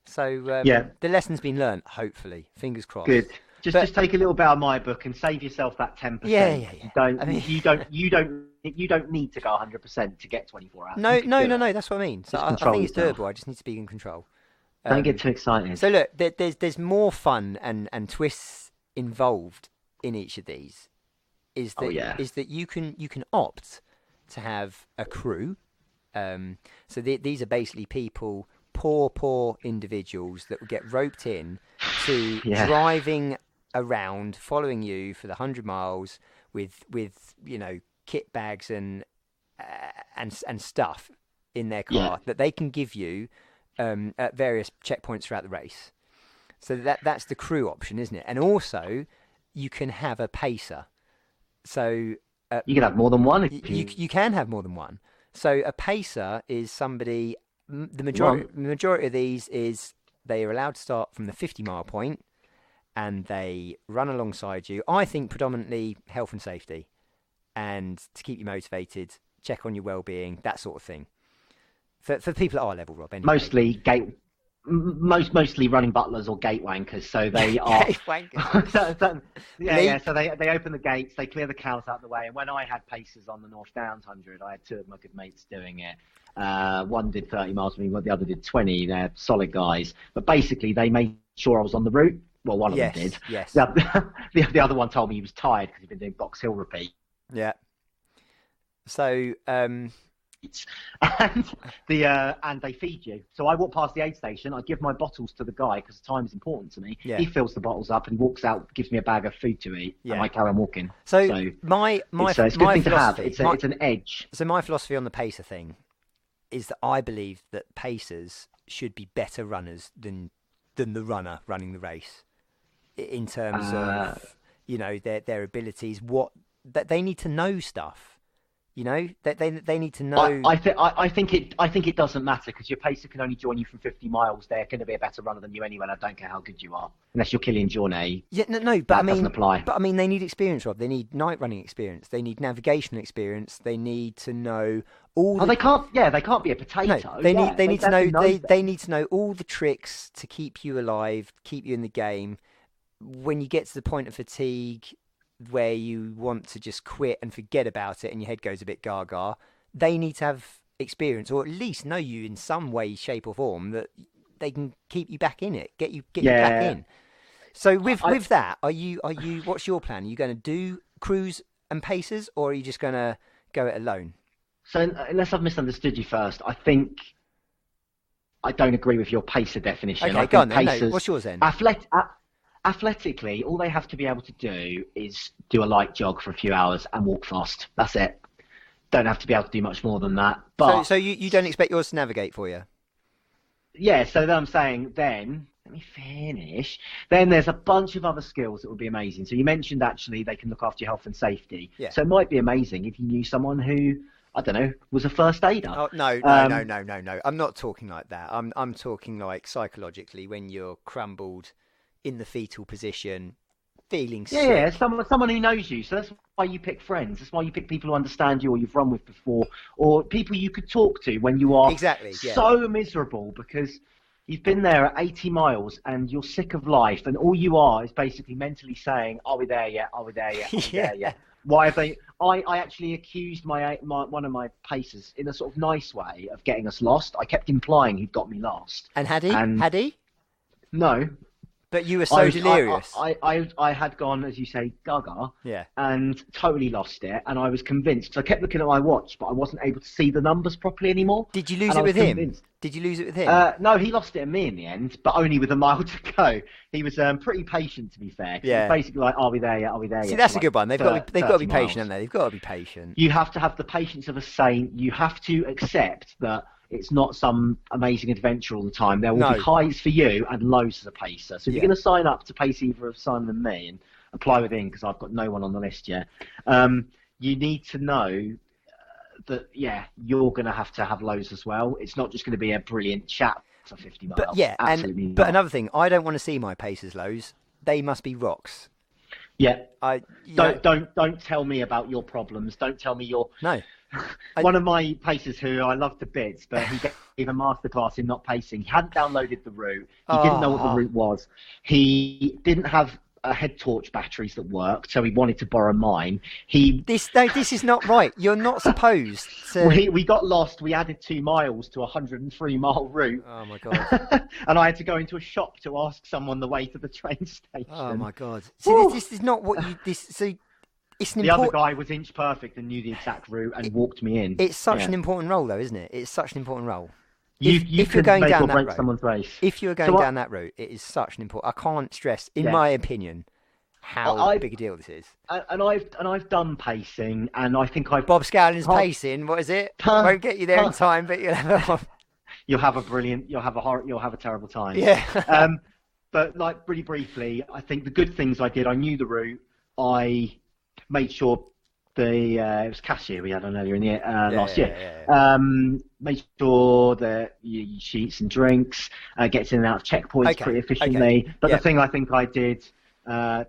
So Yeah. the lesson's been learned. Hopefully, fingers crossed. Good. But- Just take a little bit out of my book and save yourself that 10%. Yeah. You don't I mean- you don't need to go 100% to get 24 hours. No, You can no, do no, it. no. That's what I mean. So Just I control think it's yourself. doable. I just need to be in control. Don't get too excited. So look, there's more fun and twists involved in each of these. Is that Oh, yeah. you can opt to have a crew. So these are basically people, poor individuals that will get roped in to Yeah. driving around, following you for the 100 miles with kit bags and stuff in their car Yeah. that they can give you at various checkpoints throughout the race. So that's the crew option, isn't it? And also, you can have a pacer. So You can have more than one if you can have more than one. So a pacer is somebody. The majority of these is they are allowed to start from the 50-mile point, and they run alongside you. I think predominantly health and safety, and to keep you motivated, check on your well-being, that sort of thing. For people at our level, Rob. Anyway. mostly running butlers or gate wankers, so they are. Gate wankers. So they open the gates, they clear the cows out of the way. And when I had paces on the North Downs 100, I had two of my good mates doing it. One did 30 miles with me, the other did 20. They're solid guys, but basically they made sure I was on the route. Well, one of them did. Yes. The other one told me he was tired because he'd been doing Box Hill repeat. Yeah. So treats, and and they feed you. So I walk past the aid station. I give my bottles to the guy because time is important to me. Yeah. He fills the bottles up and walks out, gives me a bag of food to eat, and I carry on walking. So my it's a good thing to have. It's an edge. So my philosophy on the pacer thing is that I believe that pacers should be better runners than the runner running the race, in terms of their abilities. What that they need to know stuff. They need to know. I think it doesn't matter, because your pacer can only join you from 50 miles. They're going to be a better runner than you anyway. And I don't care how good you are, unless you're Killian Jornet. Yeah, no, but doesn't apply. But I mean, they need experience, Rob. They need night running experience. They need navigational experience. They need to know all. They can't be a potato. No, they need to know. They need to know all the tricks to keep you alive, keep you in the game. When you get to the point of fatigue, where you want to just quit and forget about it and your head goes a bit gaga, they need to have experience, or at least know you in some way, shape or form, that they can keep you back in it, get you back in. So with that, are you what's your plan? Are you going to do crews and pacers, or are you just going to go it alone? So unless I've misunderstood you first, I think I don't agree with your pacer definition. Okay, go on then. No, what's yours then? Athletically, all they have to be able to do is do a light jog for a few hours and walk fast. That's it. Don't have to be able to do much more than that. But so you don't expect yours to navigate for you? Yeah, so then I'm saying then, let me finish. Then there's a bunch of other skills that would be amazing. So you mentioned actually they can look after your health and safety. Yeah. So it might be amazing if you knew someone who, I don't know, was a first aider. Oh, no. I'm not talking like that. I'm talking like psychologically, when you're crumbled in the fetal position, feeling sick. Yeah, someone who knows you. So that's why you pick friends. That's why you pick people who understand you, or you've run with before, or people you could talk to when you are so miserable because you've been there at 80 miles and you're sick of life, and all you are is basically mentally saying, "Are we there yet? Are we there yet? Are we there yet?" Why have they? I actually accused my one of my pacers in a sort of nice way of getting us lost. I kept implying he'd got me lost. And had he? No. But you were so delirious. I had gone, as you say, gaga, yeah, and totally lost it. And I was convinced, because I kept looking at my watch, but I wasn't able to see the numbers properly anymore. Did you lose it with him? Did you lose it with him? No, he lost it at me in the end, but only with a mile to go. He was pretty patient, to be fair. Yeah. He was basically like, "Are we there yet? Are we there yet?" See, that's a good one. They've got to be patient, haven't they? They've got to be patient. You have to have the patience of a saint. You have to accept that it's not some amazing adventure all the time. There will be highs for you and lows as a pacer. So if you're going to sign up to pace either of Simon and me and apply within, because I've got no one on the list yet, you need to know that, you're going to have lows as well. It's not just going to be a brilliant chat for 50 miles. But absolutely but another thing, I don't want to see my pacers lows. They must be rocks. Yeah. Don't tell me about your problems. Don't tell me your... No. One of my pacers who I love to bits, but he gave a masterclass in not pacing. He hadn't downloaded the route. He didn't know what the route was. He didn't have head torch batteries that worked, so he wanted to borrow mine. This is not right. You're not supposed to... We got lost. We added 2 miles to a 103-mile route. Oh, my God. And I had to go into a shop to ask someone the way to the train station. Oh, my God. See, this is not what you... So the other guy was inch perfect and knew the exact route and walked me in. It's such an important role, though, isn't it? It's such an important role. You could going make down or that break road, someone's race. If you're going down that route, it is such an important... I can't stress, in my opinion, how big a deal this is. And I've done pacing, and I think I've... Bob Scowling's pacing, what is it? Won't get you there in time, but you'll have you'll have a terrible time. Yeah. But like really briefly, I think the good things I did, I knew the route. I made sure it was cashier we had on earlier in the year, last year. Made sure that you eat eats and drinks, gets in and out of checkpoints pretty efficiently. But the thing I think I did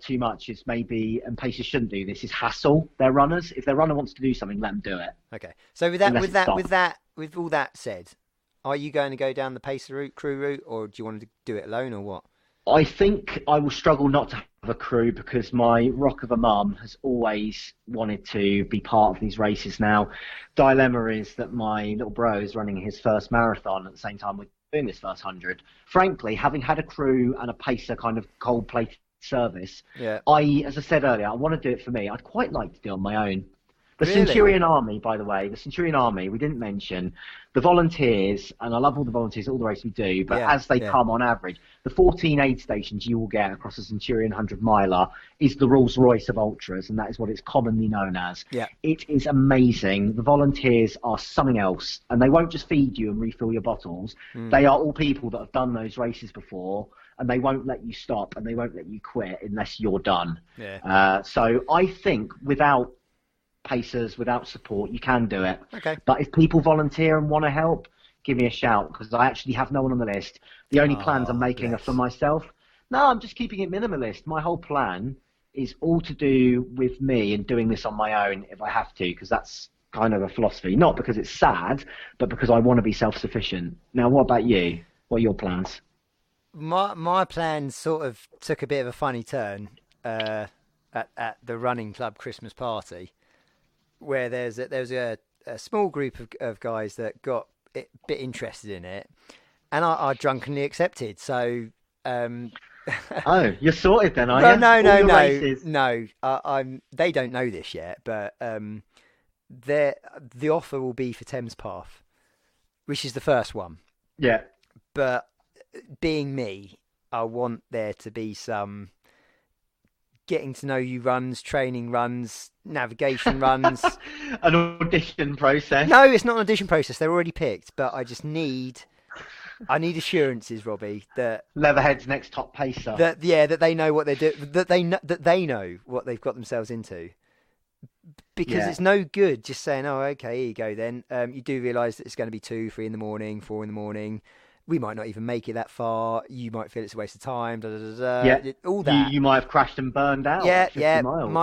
too much is maybe, and pacers shouldn't do this, is hassle their runners. If their runner wants to do something, let them do it. Okay. So with all that said, are you going to go down the pacer route, crew route, or do you want to do it alone, or what? I think I will struggle not to have a crew, because my rock of a mum has always wanted to be part of these races now. Dilemma is that my little bro is running his first marathon at the same time we're doing this first 100. Frankly, having had a crew and a pacer kind of cold-plated service, as I said earlier, I want to do it for me. I'd quite like to do it on my own. The Really? Centurion Army, by the way, the Centurion Army, we didn't mention the volunteers, and I love all the volunteers, all the races we do, but as they come on average, the 14 aid stations you will get across the Centurion 100 miler is the Rolls Royce of ultras, and that is what it's commonly known as. Yeah. It is amazing. The volunteers are something else, and they won't just feed you and refill your bottles. They are all people that have done those races before, and they won't let you stop, and they won't let you quit unless you're done. Yeah. So I think without pacers, without support, you can do it. Okay. But if people volunteer and want to help, give me a shout, because I actually have no one on the list. The only plans I'm making are for myself. No, I'm just keeping it minimalist. My whole plan is all to do with me and doing this on my own if I have to, because that's kind of a philosophy. Not because it's sad, but because I want to be self-sufficient. Now, what about you? What are your plans? My plans sort of took a bit of a funny turn at the running club Christmas party, where there was a small group of guys that got a bit interested in it, and I drunkenly accepted. So, oh, you're sorted then, are you? No. They don't know this yet, but the offer will be for Thames Path, which is the first one. Yeah. But being me, I want there to be some getting to know you runs, training runs, navigation runs. An audition process. No, it's not an audition process. They're already picked, but I need assurances, Robbie, that Leatherhead's next top pacer. That they know what they do, that they know what they've got themselves into. Because it's no good just saying, "Oh, okay, here you go." Then you do realise that it's going to be 2, 3 in the morning, 4 in the morning. We might not even make it that far. You might feel it's a waste of time. All that. You might have crashed and burned out. Might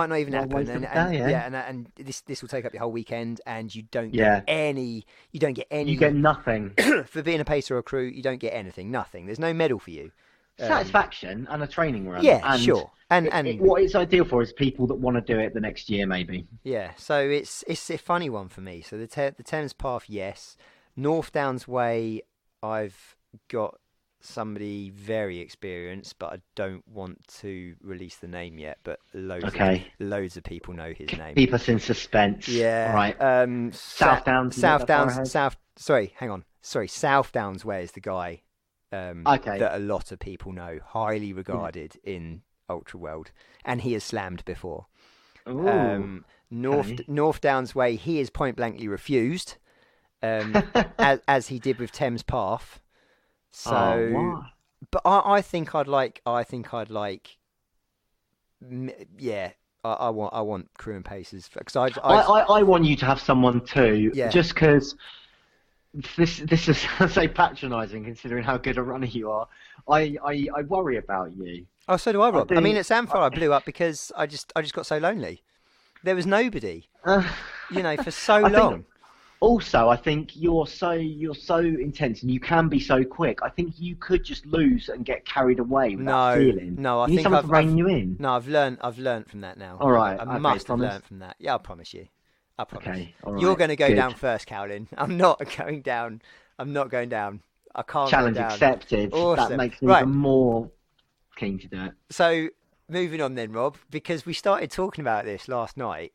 not even happen. And this will take up your whole weekend, and you don't get any. You don't get any. You get nothing for being a pacer or a crew. You don't get anything. Nothing. There's no medal for you. Satisfaction and a training run. Yeah, and sure. And what it's ideal for is people that want to do it the next year, maybe. Yeah. So it's a funny one for me. So the Thames Path, yes. North Downs Way, I've got somebody very experienced, but I don't want to release the name yet. But loads of people know his name. Keep us in suspense. Yeah. Right. South Downs. South Downs Way is the guy. That a lot of people know, highly regarded in ultra world, and he has slammed before. North Downs Way, he is point blankly refused, as he did with Thames Path. So, but I think I'd like. I want crew and pacers, because I want you to have someone too. Yeah. Just because. This is, I say, patronising, considering how good a runner you are. I worry about you. Oh, so do I, Rob. I mean, at Samford I blew up because I just got so lonely. There was nobody, for so long. Also, I think you're so intense, and you can be so quick. I think you could just lose and get carried away with that feeling. No, I think I've rein you in. No, I've learned from that now. All right, I must have learned from that. Yeah, I promise you. Okay, all right. You're going to go down first, Cowlin. I'm not going down. I can't. Challenge go down. accepted. Awesome. That makes me even more keen to do it. So, moving on then, Rob, because we started talking about this last night,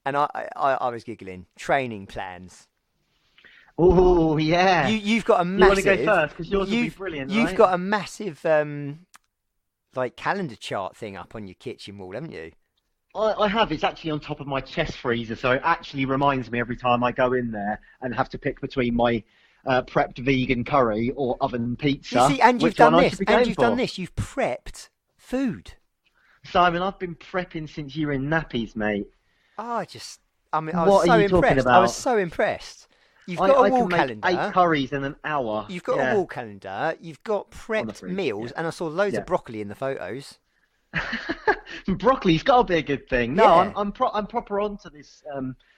and I was giggling. Training plans. Oh yeah. You've got a massive. You want to go first because yours will be brilliant. You've got a massive calendar chart thing up on your kitchen wall, haven't you? I have. It's actually on top of my chest freezer, so it actually reminds me every time I go in there and have to pick between my prepped vegan curry or oven pizza. You see, and you've done this. You've prepped food. Simon, I've been prepping since you were in nappies, mate. I was so impressed. I was so impressed. You've got a wall calendar. 8 curries in an hour. You've got a wall calendar. You've got prepped meals, and I saw loads of broccoli in the photos. Broccoli's got to be a good thing. No, I'm proper onto this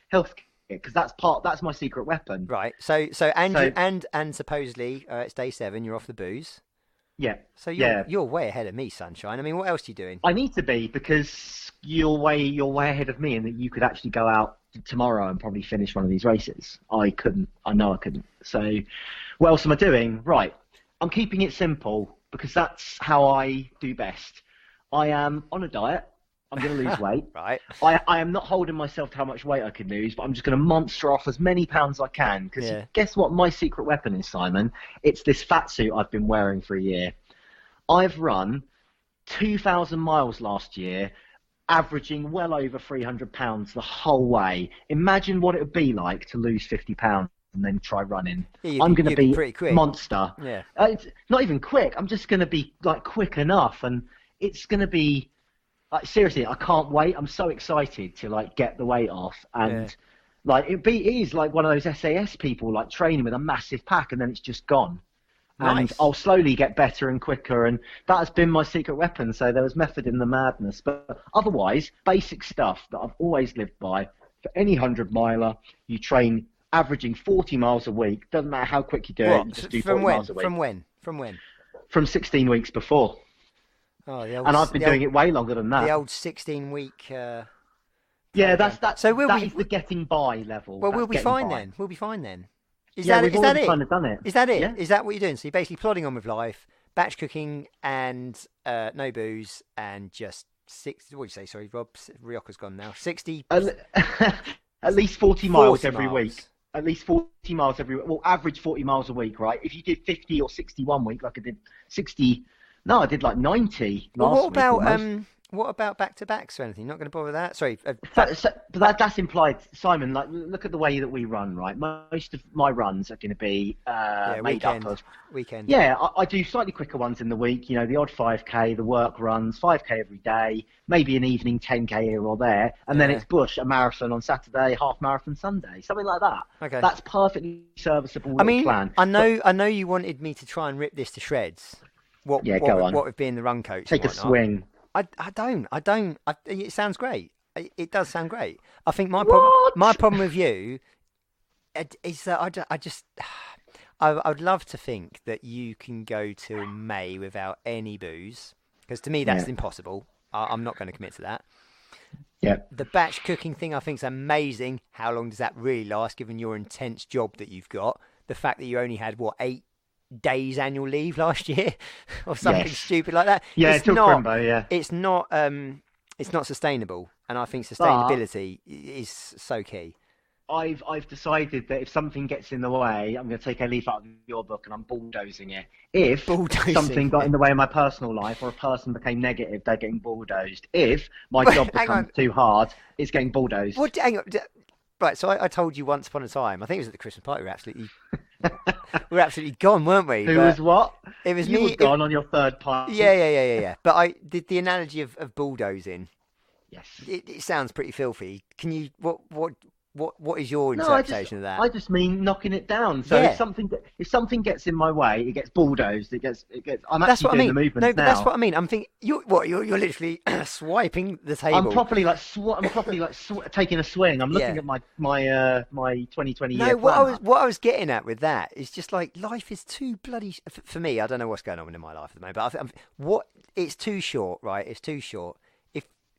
health kit, because that's my secret weapon. Right. So and supposedly it's day 7. You're off the booze. Yeah. So you're way ahead of me, sunshine. I mean, what else are you doing? I need to be, because you're way ahead of me, and that you could actually go out tomorrow and probably finish one of these races. I couldn't. I know I couldn't. So what else am I doing? Right. I'm keeping it simple, because that's how I do best. I am on a diet. I'm going to lose weight. Right. I am not holding myself to how much weight I can lose, but I'm just going to monster off as many pounds as I can. Because guess what my secret weapon is, Simon? It's this fat suit I've been wearing for a year. I've run 2,000 miles last year, averaging well over 300 pounds the whole way. Imagine what it would be like to lose 50 pounds and then try running. I'm going to be pretty quick. Monster. Yeah. It's not even quick. I'm just going to be like quick enough, and it's going to be like, seriously, I can't wait. I'm so excited to like get the weight off, and like it is like one of those SAS people like training with a massive pack, and then it's just gone. Nice. And I'll slowly get better and quicker, and that has been my secret weapon. So there was method in the madness, but otherwise, basic stuff that I've always lived by. For any 100-miler, you train averaging 40 miles a week. Doesn't matter how quick you do it. You just do 40 miles a week. From when? From 16 weeks before. Oh, and I've been doing it way longer than that. The old 16-week. Yeah, that is the getting by level. Well, we'll be fine then. We'll be fine then. We've already kind of done it. Is that it? Yeah. Is that what you're doing? So you're basically plodding on with life, batch cooking, and no booze, and just 60. What did you say? Sorry, Rob. Rioca's gone now. 60. At least 40 miles every week. At least 40 miles every week. Well, average 40 miles a week, right? If you did 50 or 61 week, like I did 60. No, I did like 90 last week. What about back-to-backs or anything? Not going to bother with that? Sorry. But that's implied, Simon. Like, look at the way that we run, right? Most of my runs are going to be made up of weekend. Yeah, I do slightly quicker ones in the week. You know, the odd 5k, the work runs, 5k every day, maybe an evening 10k here or there, and then it's bush, a marathon on Saturday, half marathon Sunday, something like that. Okay, that's perfectly serviceable. Plan. I know you wanted me to try and rip this to shreds. Go on. What with being the run coach? Take a swing. I don't. It sounds great. It does sound great. I think my problem with you is that I would love to think that you can go till May without any booze, because to me that's impossible. I'm not going to commit to that. Yeah. The batch cooking thing I think is amazing. How long does that really last, given your intense job that you've got? The fact that you only had 8 days annual leave last year or something stupid like that. Yeah, it's not Crimbo, it's not sustainable, and I think sustainability is so key. I've decided that if something gets in the way, I'm going to take a leaf out of your book and I'm bulldozing it. If something got in the way of my personal life, or a person became negative, they're getting bulldozed. If my job becomes too hard, it's getting bulldozed. Hang on. Right, so I told you once upon a time, I think it was at the Christmas party, we were absolutely gone, weren't we? Who was what? It was you me. You were gone on your third party. Yeah. But I did the analogy of bulldozing. Yes. It sounds pretty filthy. Can you what is your interpretation of that? I just mean knocking it down. So if something gets in my way, it gets bulldozed. It gets. I'm actually doing the movement now. No, but that's what I mean. I'm thinking you're literally swiping the table. I'm properly taking a swing. I'm looking at my 2020 year plan. What I was getting at with that is just like, life is too bloody, for me. I don't know what's going on in my life at the moment, but it's too short, right? It's too short.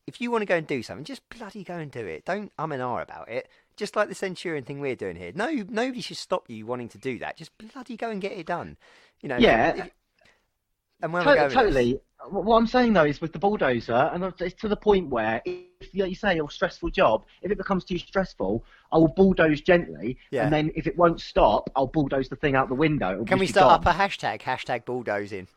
If you want to go and do something, just bloody go and do it. Don't and ah about it. Just like the Centurion thing we're doing here. No, nobody should stop you wanting to do that. Just bloody go and get it done. You know. Yeah. And when we're going totally. What I'm saying though is, with the bulldozer, and it's to the point where, if you say your stressful job, if it becomes too stressful, I will bulldoze gently, and then if it won't stop, I'll bulldoze the thing out the window. Can we start up a hashtag bulldozing?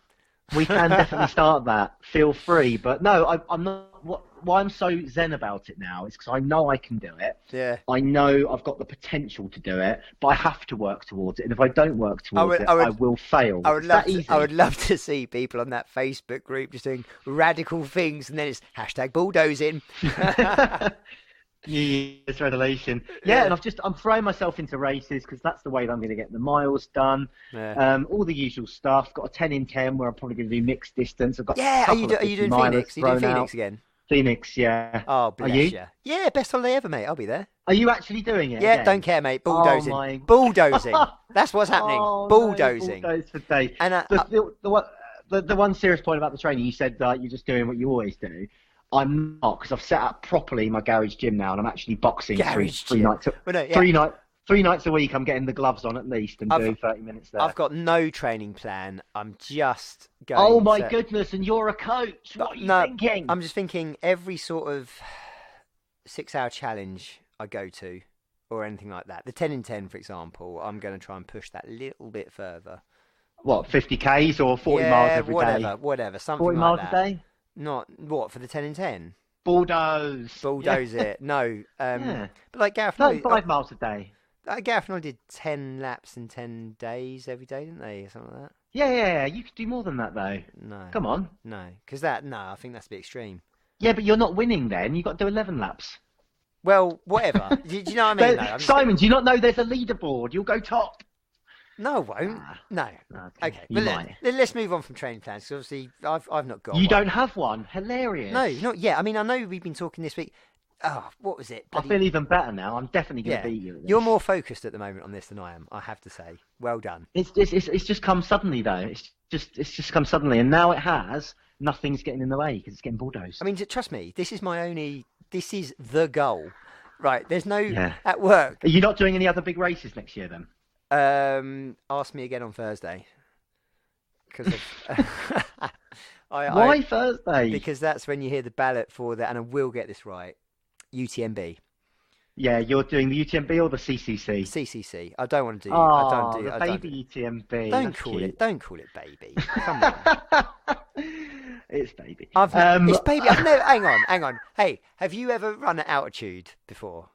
We can definitely start that. Feel free, but no, I'm not. Why I'm so zen about it now is because I know I can do it. Yeah. I know I've got the potential to do it, but I have to work towards it. And if I don't work towards it, I will fail. I would love to see people on that Facebook group just doing radical things, and then it's hashtag bulldozing. Yes, revelation. Yeah, and I'm throwing myself into races because that's the way that I'm going to get the miles done. Yeah. All the usual stuff. Got a 10 in 10 where I'm probably going to do mixed distance. I've got are you doing Phoenix? Are you doing Phoenix again? Phoenix, yeah. Oh, bless you. Yeah, best holiday ever, mate. I'll be there. Are you actually doing it? Yeah, again? Don't care, mate. Bulldozing. Bulldozing. That's what's happening. Bulldozing. No, bulldoze for days. And the one serious point about the training, you said that you're just doing what you always do. I'm not, because I've set up properly my garage gym now, and I'm actually boxing three nights 3 nights a week, I'm getting the gloves on at least and doing 30 minutes there. I've got no training plan. I'm just going. Oh my goodness! And you're a coach. What are you thinking? I'm just thinking every sort of 6-hour challenge I go to, or anything like that. The 10 in 10, for example, I'm going to try and push that little bit further. What, 50 Ks or 40 miles every day? Whatever, something 40 like miles that. a day? Not what for the 10 in 10. Bulldoze it. No. But like Gareth, 5 miles a day. Gareth and I did 10 laps in 10 days every day, didn't they? Or something like that. Yeah. You could do more than that, though. No. Come on. No, because I think that's a bit extreme. Yeah, but you're not winning then. You've got to do 11 laps. Well, whatever. do you know what I mean? Though? Simon, do you not know there's a leaderboard? You'll go top. No, I won't. No. Okay. But let's move on from training plans, because obviously I've not got one. You don't have one? Hilarious. No, not yet. I mean, I know we've been talking this week. Oh, what was it? I feel even better now. I'm definitely going to beat you. You're more focused at the moment on this than I am, I have to say. Well done. It's just come suddenly, though. It's just come suddenly, and now it has. Nothing's getting in the way because it's getting bulldozed. I mean, trust me, this is the goal. Right, there's no at work. Are you not doing any other big races next year then? Ask me again on Thursday. Why Thursday? Because that's when you hear the ballot for that, and I will get this right. UTMB. Yeah, you're doing the UTMB or the CCC? CCC. I don't want to do. The baby UTMB. Don't call it baby. Come on. It's baby. It's baby. I've never. Hang on. Hey, have you ever run at altitude before?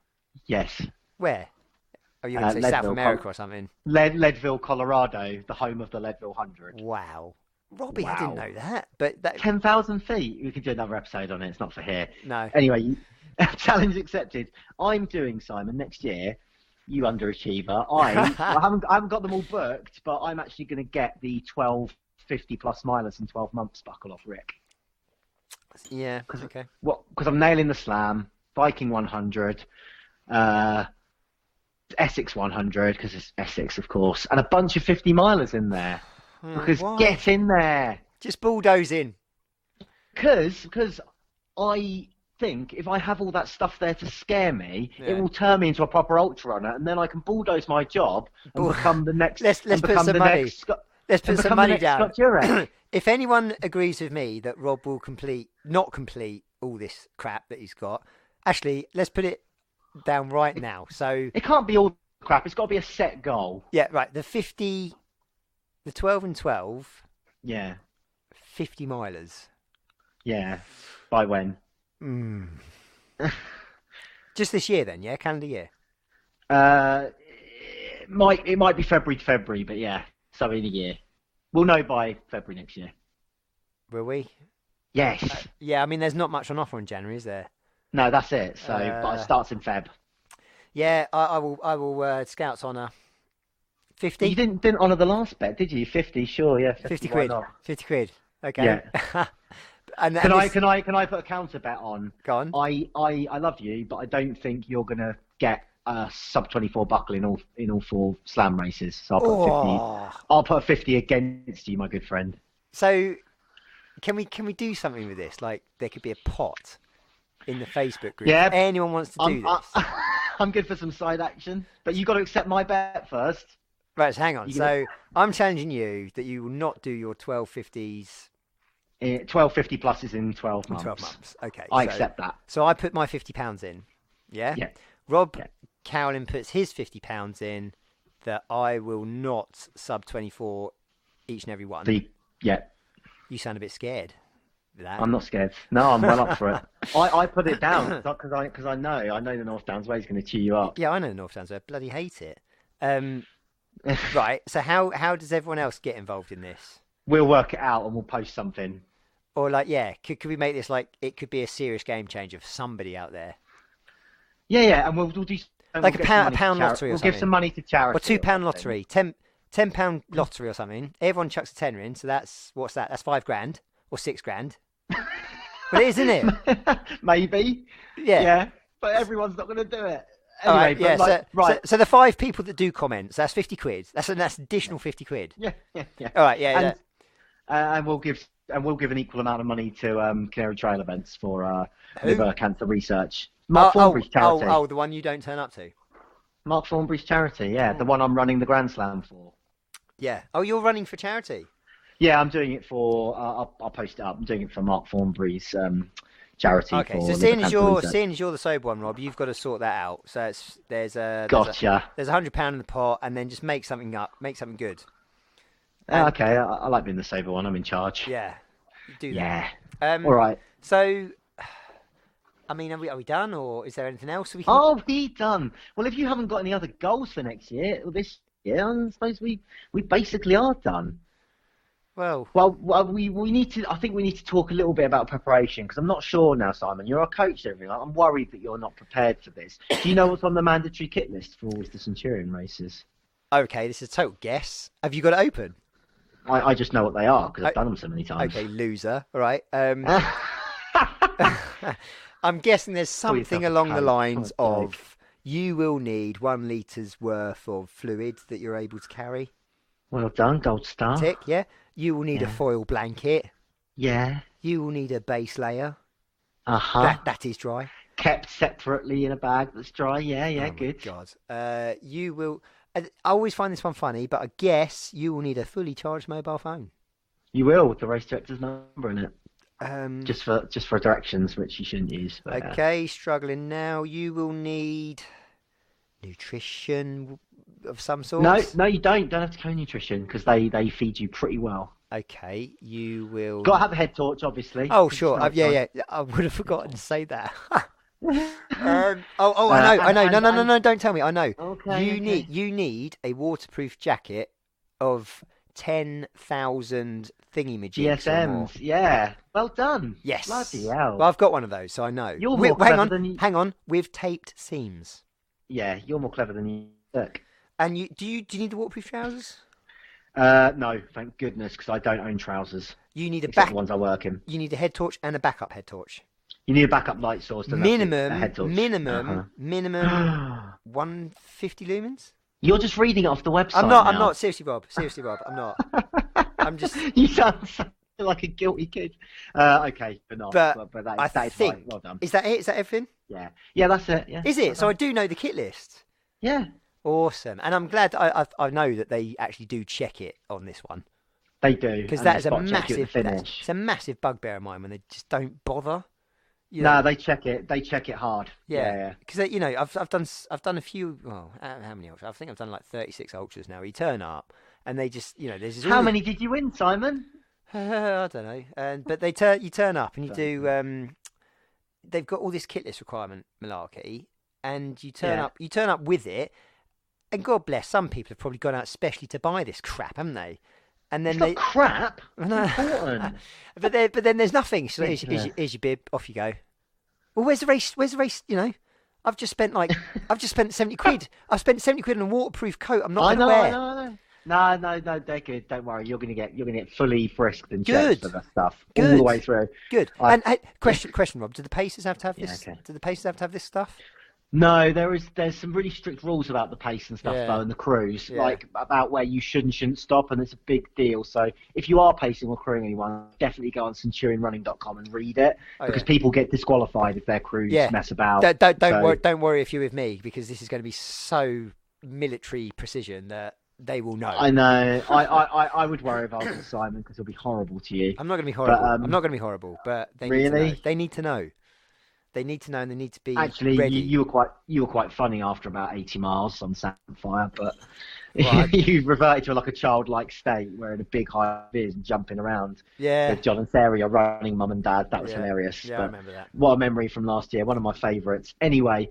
Yes. Where? Are you going to say South America or something? Leadville, Colorado, the home of the Leadville 100. Wow. Robbie, I didn't know that. But 10,000 feet. We could do another episode on it. It's not for here. No. Anyway, challenge accepted. I'm doing, Simon, next year. You underachiever. I haven't got them all booked, but I'm actually going to get the 12 50-plus milers in 12 months buckle off Rick. Yeah. Okay. Because I'm nailing the Slam, Viking 100, Essex 100 because it's Essex, of course, and a bunch of 50 milers in there. Because get in there. Just bulldoze in. Because I think if I have all that stuff there to scare me, it will turn me into a proper ultra runner, and then I can bulldoze my job and become the next. Let's put some money. Let's put some money down. If anyone agrees with me that Rob will not complete all this crap that he's got, actually, let's put it down right now. So it can't be all crap. It's got to be a set goal. Yeah, right. The 12 and 12. Yeah. 50 milers. Yeah. By when? Just this year, then? Yeah, calendar year. It might be February to February, but yeah. So in a year. We'll know by February next year. Will we? Yes. Yeah, I mean, there's not much on offer in January, is there? No, that's it. So, but it starts in Feb. Yeah, I will Scouts honour 50. You didn't honour the last bet, did you? 50, sure, yeah. 50 quid. 50 quid. Okay. Yeah. Can I put a counter bet on? Go on. I love you, but I don't think you're gonna get a sub 24 buckle in all 4 Slam races. So I'll put 50 against you, my good friend. So can we do something with this? Like there could be a pot in the Facebook group. Yeah. If anyone wants to do this. I'm good for some side action, but you got to accept my bet first. Right, so hang on. So I'm challenging you that you will not do your 1250s. 1250 pluses in 12 months. 12 months. Okay. I accept that. So I put my £50 in. Yeah? Yeah. Rob Cowlin puts his £50 in that I will not sub 24 each and every one. You sound a bit scared. I'm not scared. No, I'm well up for it. I put it down because I know the North Downs way is going to chew you up. Yeah, I know the North Downs way. I bloody hate it. Right. So how does everyone else get involved in this? We'll work it out and we'll post something. Or could we make this like it could be a serious game changer for somebody out there? Yeah, and we'll do like a pound lottery or something. We'll give some money to charity. Or £2 lottery, £10 lottery or something. Everyone chucks a tenner in, so what's that? That's £5,000 or £6,000. Well, it is, isn't it? Maybe. Yeah. But everyone's not going to do it. Anyway, so the 5 people that do comment, so that's 50 quid. That's additional 50 quid. Yeah. All right, yeah. And we'll give an equal amount of money to Canary Trail events for liver cancer research. Oh, the one you don't turn up to. Mark Thornbury's charity, yeah, the one I'm running the Grand Slam for. Yeah. Oh, you're running for charity? Yeah, I'm doing it for. I'll post it up. I'm doing it for Mark Thornbury's charity. Okay, for so seeing as you're the sober one, Rob, you've got to sort that out. So there's gotcha. There's £100 in the pot, and then just make something good. Okay, I like being the sober one. I'm in charge. Yeah, do that. Yeah. All right. So, I mean, are we done, or is there anything else we can? Oh, we done. Well, if you haven't got any other goals for next year, or this year, I suppose we basically are done. Well, we need to. I think we need to talk a little bit about preparation because I'm not sure now, Simon. You're our coach, and everything. I'm worried that you're not prepared for this. Do you know what's on the mandatory kit list for all the Centurion races? Okay, this is a total guess. Have you got it open? I just know what they are because I've done them so many times. Okay, loser. All right. I'm guessing there's something along the lines of you will need 1 litres worth of fluid that you're able to carry. Well done, gold star. Tick, yeah. You will need a foil blanket. Yeah. You will need a base layer. Uh-huh. That is dry. Kept separately in a bag that's dry. Yeah, good. God. You will... I always find this one funny, but I guess you will need a fully charged mobile phone. You will, with the race director's number in it. Just for directions, which you shouldn't use. But, okay, struggling now. You will need nutrition of some sort. No, you don't. Don't have to carry nutrition because they feed you pretty well. Okay, you will. Got to have a head torch, obviously. Oh, sure. Yeah. I would have forgotten to say that. I know. No, don't tell me. I know. Okay. You need a waterproof jacket of 10,000 thingy-majigs. GSMs. Yeah. Well done. Yes. Bloody hell. Well, I've got one of those, so I know. You're more clever than you... Hang on. With taped seams. Yeah, you're more clever than you look. And do you need the waterproof trousers? No, thank goodness, because I don't own trousers. You need the ones I work in. You need a head torch and a backup head torch. You need a backup light source. Minimum 150 lumens. You're just reading it off the website. I'm not. Seriously, Rob. I'm not. I'm just. You sound like a guilty kid. Okay, but not. But that is think, right. Well done. Is that it? Is that everything? Yeah, that's it. Yeah. Is it? So I do know the kit list. Yeah. Awesome, and I'm glad I know that they actually do check it on this one. They do, because that is it's a massive bugbear of mine when they just don't bother. No, they check it. They check it hard. Yeah. Because I've done a few. Well, how many ultras? I think I've done like 36 ultras now. You turn up, and they just there's. How many did you win, Simon? I don't know. But you turn up and you do. They've got all this kit list requirement malarkey, and you turn up with it. And God bless, some people have probably gone out specially to buy this crap, haven't they? And then it's not crap. It's important. but then there's nothing. So here's your bib. Off you go. Well, where's the race? I've just spent 70 quid. I've spent 70 quid on a waterproof coat. I'm not going to wear. I know. No, they're good. Don't worry. You're gonna get fully frisked and checked for that stuff all the way through. Good. And question, Rob. Do the pacers have to have this? Okay. Do the pacers have to have this stuff? No, there's some really strict rules about the pace and stuff though, and the crews, like about where you should and shouldn't stop, and it's a big deal. So if you are pacing or crewing anyone, definitely go on CenturionRunning.com and read it because people get disqualified if their crews mess about. Don't worry if you're with me because this is going to be so military precision that they will know. I know. I would worry if I was Simon because it'll be horrible to you. I'm not going to be horrible. I'm not going to be horrible, but they need to know. They need to know. They need to know, and they need to be ready. You were quite funny after about 80 miles on Sapphire, but you reverted to like a childlike state, wearing a big high vis and jumping around. Yeah. With John and Sarah, your running mum and dad. That was hilarious. Yeah, I remember that. What a memory from last year. One of my favourites. Anyway,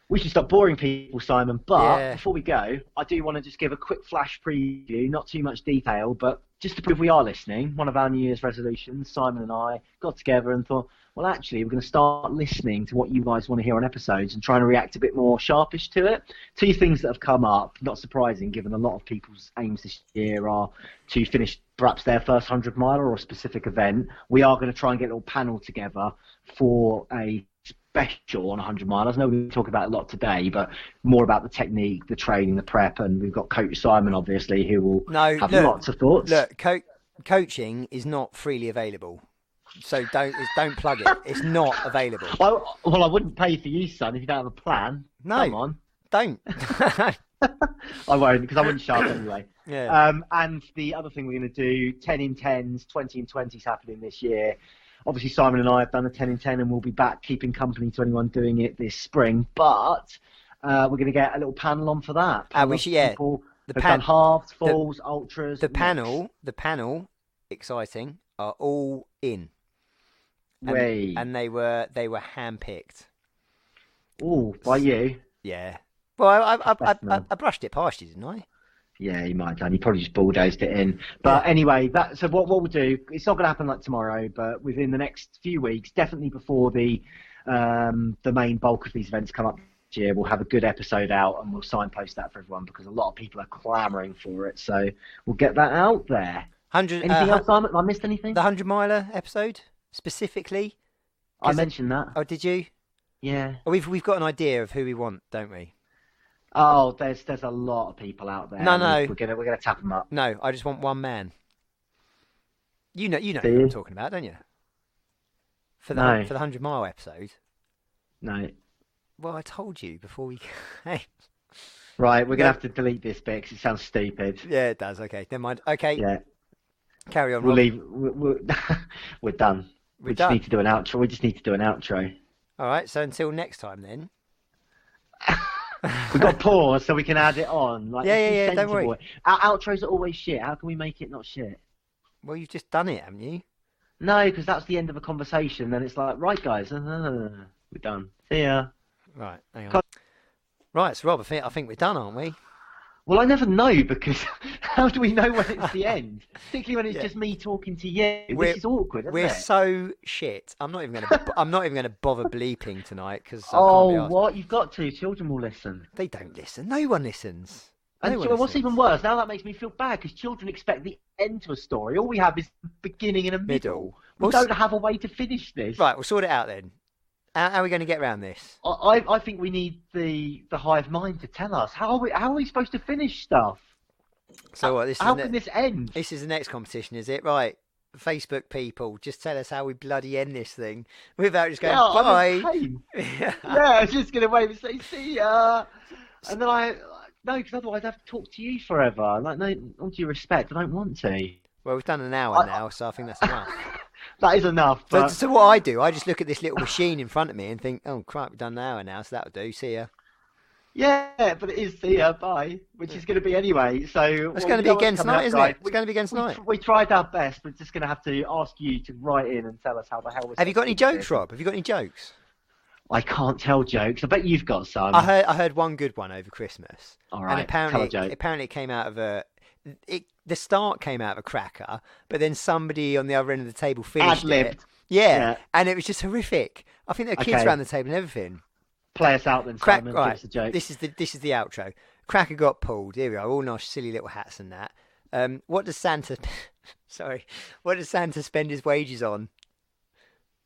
we should stop boring people, Simon. But before we go, I do want to just give a quick flash preview, not too much detail, but just to prove we are listening. One of our New Year's resolutions, Simon and I got together and thought, well, actually, we're going to start listening to what you guys want to hear on episodes and trying to react a bit more sharpish to it. 2 things that have come up, not surprising, given a lot of people's aims this year are to finish perhaps their first 100-miler or a specific event. We are going to try and get a little panel together for a special on 100-milers. I know we talk about it a lot today, but more about the technique, the training, the prep, and we've got Coach Simon, obviously, who will have lots of thoughts. Look, coaching is not freely available. So don't plug it. It's not available. Well, I wouldn't pay for you, son, if you don't have a plan. No. Come on. Don't. I won't, because I wouldn't show up anyway. Yeah. And the other thing we're going to do, 10 in 10s, 20 in 20s happening this year. Obviously, Simon and I have done a 10 in 10, and we'll be back keeping company to anyone doing it this spring. But we're going to get a little panel on for that. We should, yeah. People have done halves, fulls, ultras. The panel, exciting, are all in. And they were handpicked. Oh, by you? Yeah. Well, I brushed it past you, didn't I? Yeah, you might have done. You probably just bulldozed it in. But anyway, so what we'll do, it's not going to happen like tomorrow, but within the next few weeks, definitely before the main bulk of these events come up this year, we'll have a good episode out and we'll signpost that for everyone because a lot of people are clamouring for it. So we'll get that out there. Anything else, Simon? Have I missed anything? The 100-miler episode, specifically? I mentioned that. Oh, did you? Yeah. We've got an idea of who we want, don't we? Oh, there's a lot of people out there. No. We're gonna tap them up. No, I just want one man. You know what I'm talking about, don't you? For the 100-mile episode. No. Well, I told you before we came. Right, we're gonna have to delete this bit because it sounds stupid. Yeah, it does. Okay, never mind. Okay. Yeah. Carry on. We'll leave. We're done. We just need to do an outro. All right. So until next time, then. We've got pause so we can add it on. Yeah, don't worry. Our outros are always shit. How can we make it not shit? Well, you've just done it, haven't you? No, because that's the end of a conversation. Then it's like, right, guys, we're done. See ya. Right, hang on. Right, so Rob, I think we're done, aren't we? Well, I never know because how do we know when it's the end? Particularly when it's just me talking to you. This is awkward, isn't it? We're so shit. I'm not even gonna bother bleeping tonight because. What? You've got to. Children will listen. They don't listen. No one listens. What's even worse? Now that makes me feel bad because children expect the end to a story. All we have is the beginning and a middle. We don't have a way to finish this. Right, we'll sort it out then. How are we going to get around this? I think we need the hive mind to tell us. How are we supposed to finish stuff? So what? How can this end? This is the next competition, is it? Right. Facebook people, just tell us how we bloody end this thing without just going bye. Yeah, I was just going to wave and say see ya. And then no, because otherwise I have to talk to you forever. Like, no, all due respect, I don't want to. Well, we've done an hour now, so I think that's enough. That is enough. But... So what I do, I just look at this little machine in front of me and think, oh crap, we've done an hour now, so that'll do. See ya. Yeah, but it is see ya, bye, which is going to be anyway. So it's going to be against night, isn't it? It's going to be against night. We tried our best. We're just going to have to ask you to write in and tell us how the hell we're. Have you got any jokes, Rob? Have you got any jokes? I can't tell jokes. I bet you've got some. I heard one good one over Christmas. All right. And apparently it came out of the start came out of a cracker, but then somebody on the other end of the table finished it. Yeah, and it was just horrific. I think there were kids around the table and everything. Play us out then, Simon. Right, give us a joke. This is the outro. Cracker got pulled. Here we are, all nice silly little hats and that. What does Santa? Sorry, what does Santa spend his wages on?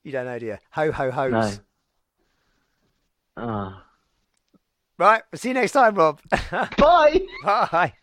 You don't know, do you? Ho ho hos. No. Oh. Right, we'll see you next time, Rob. Bye. Bye.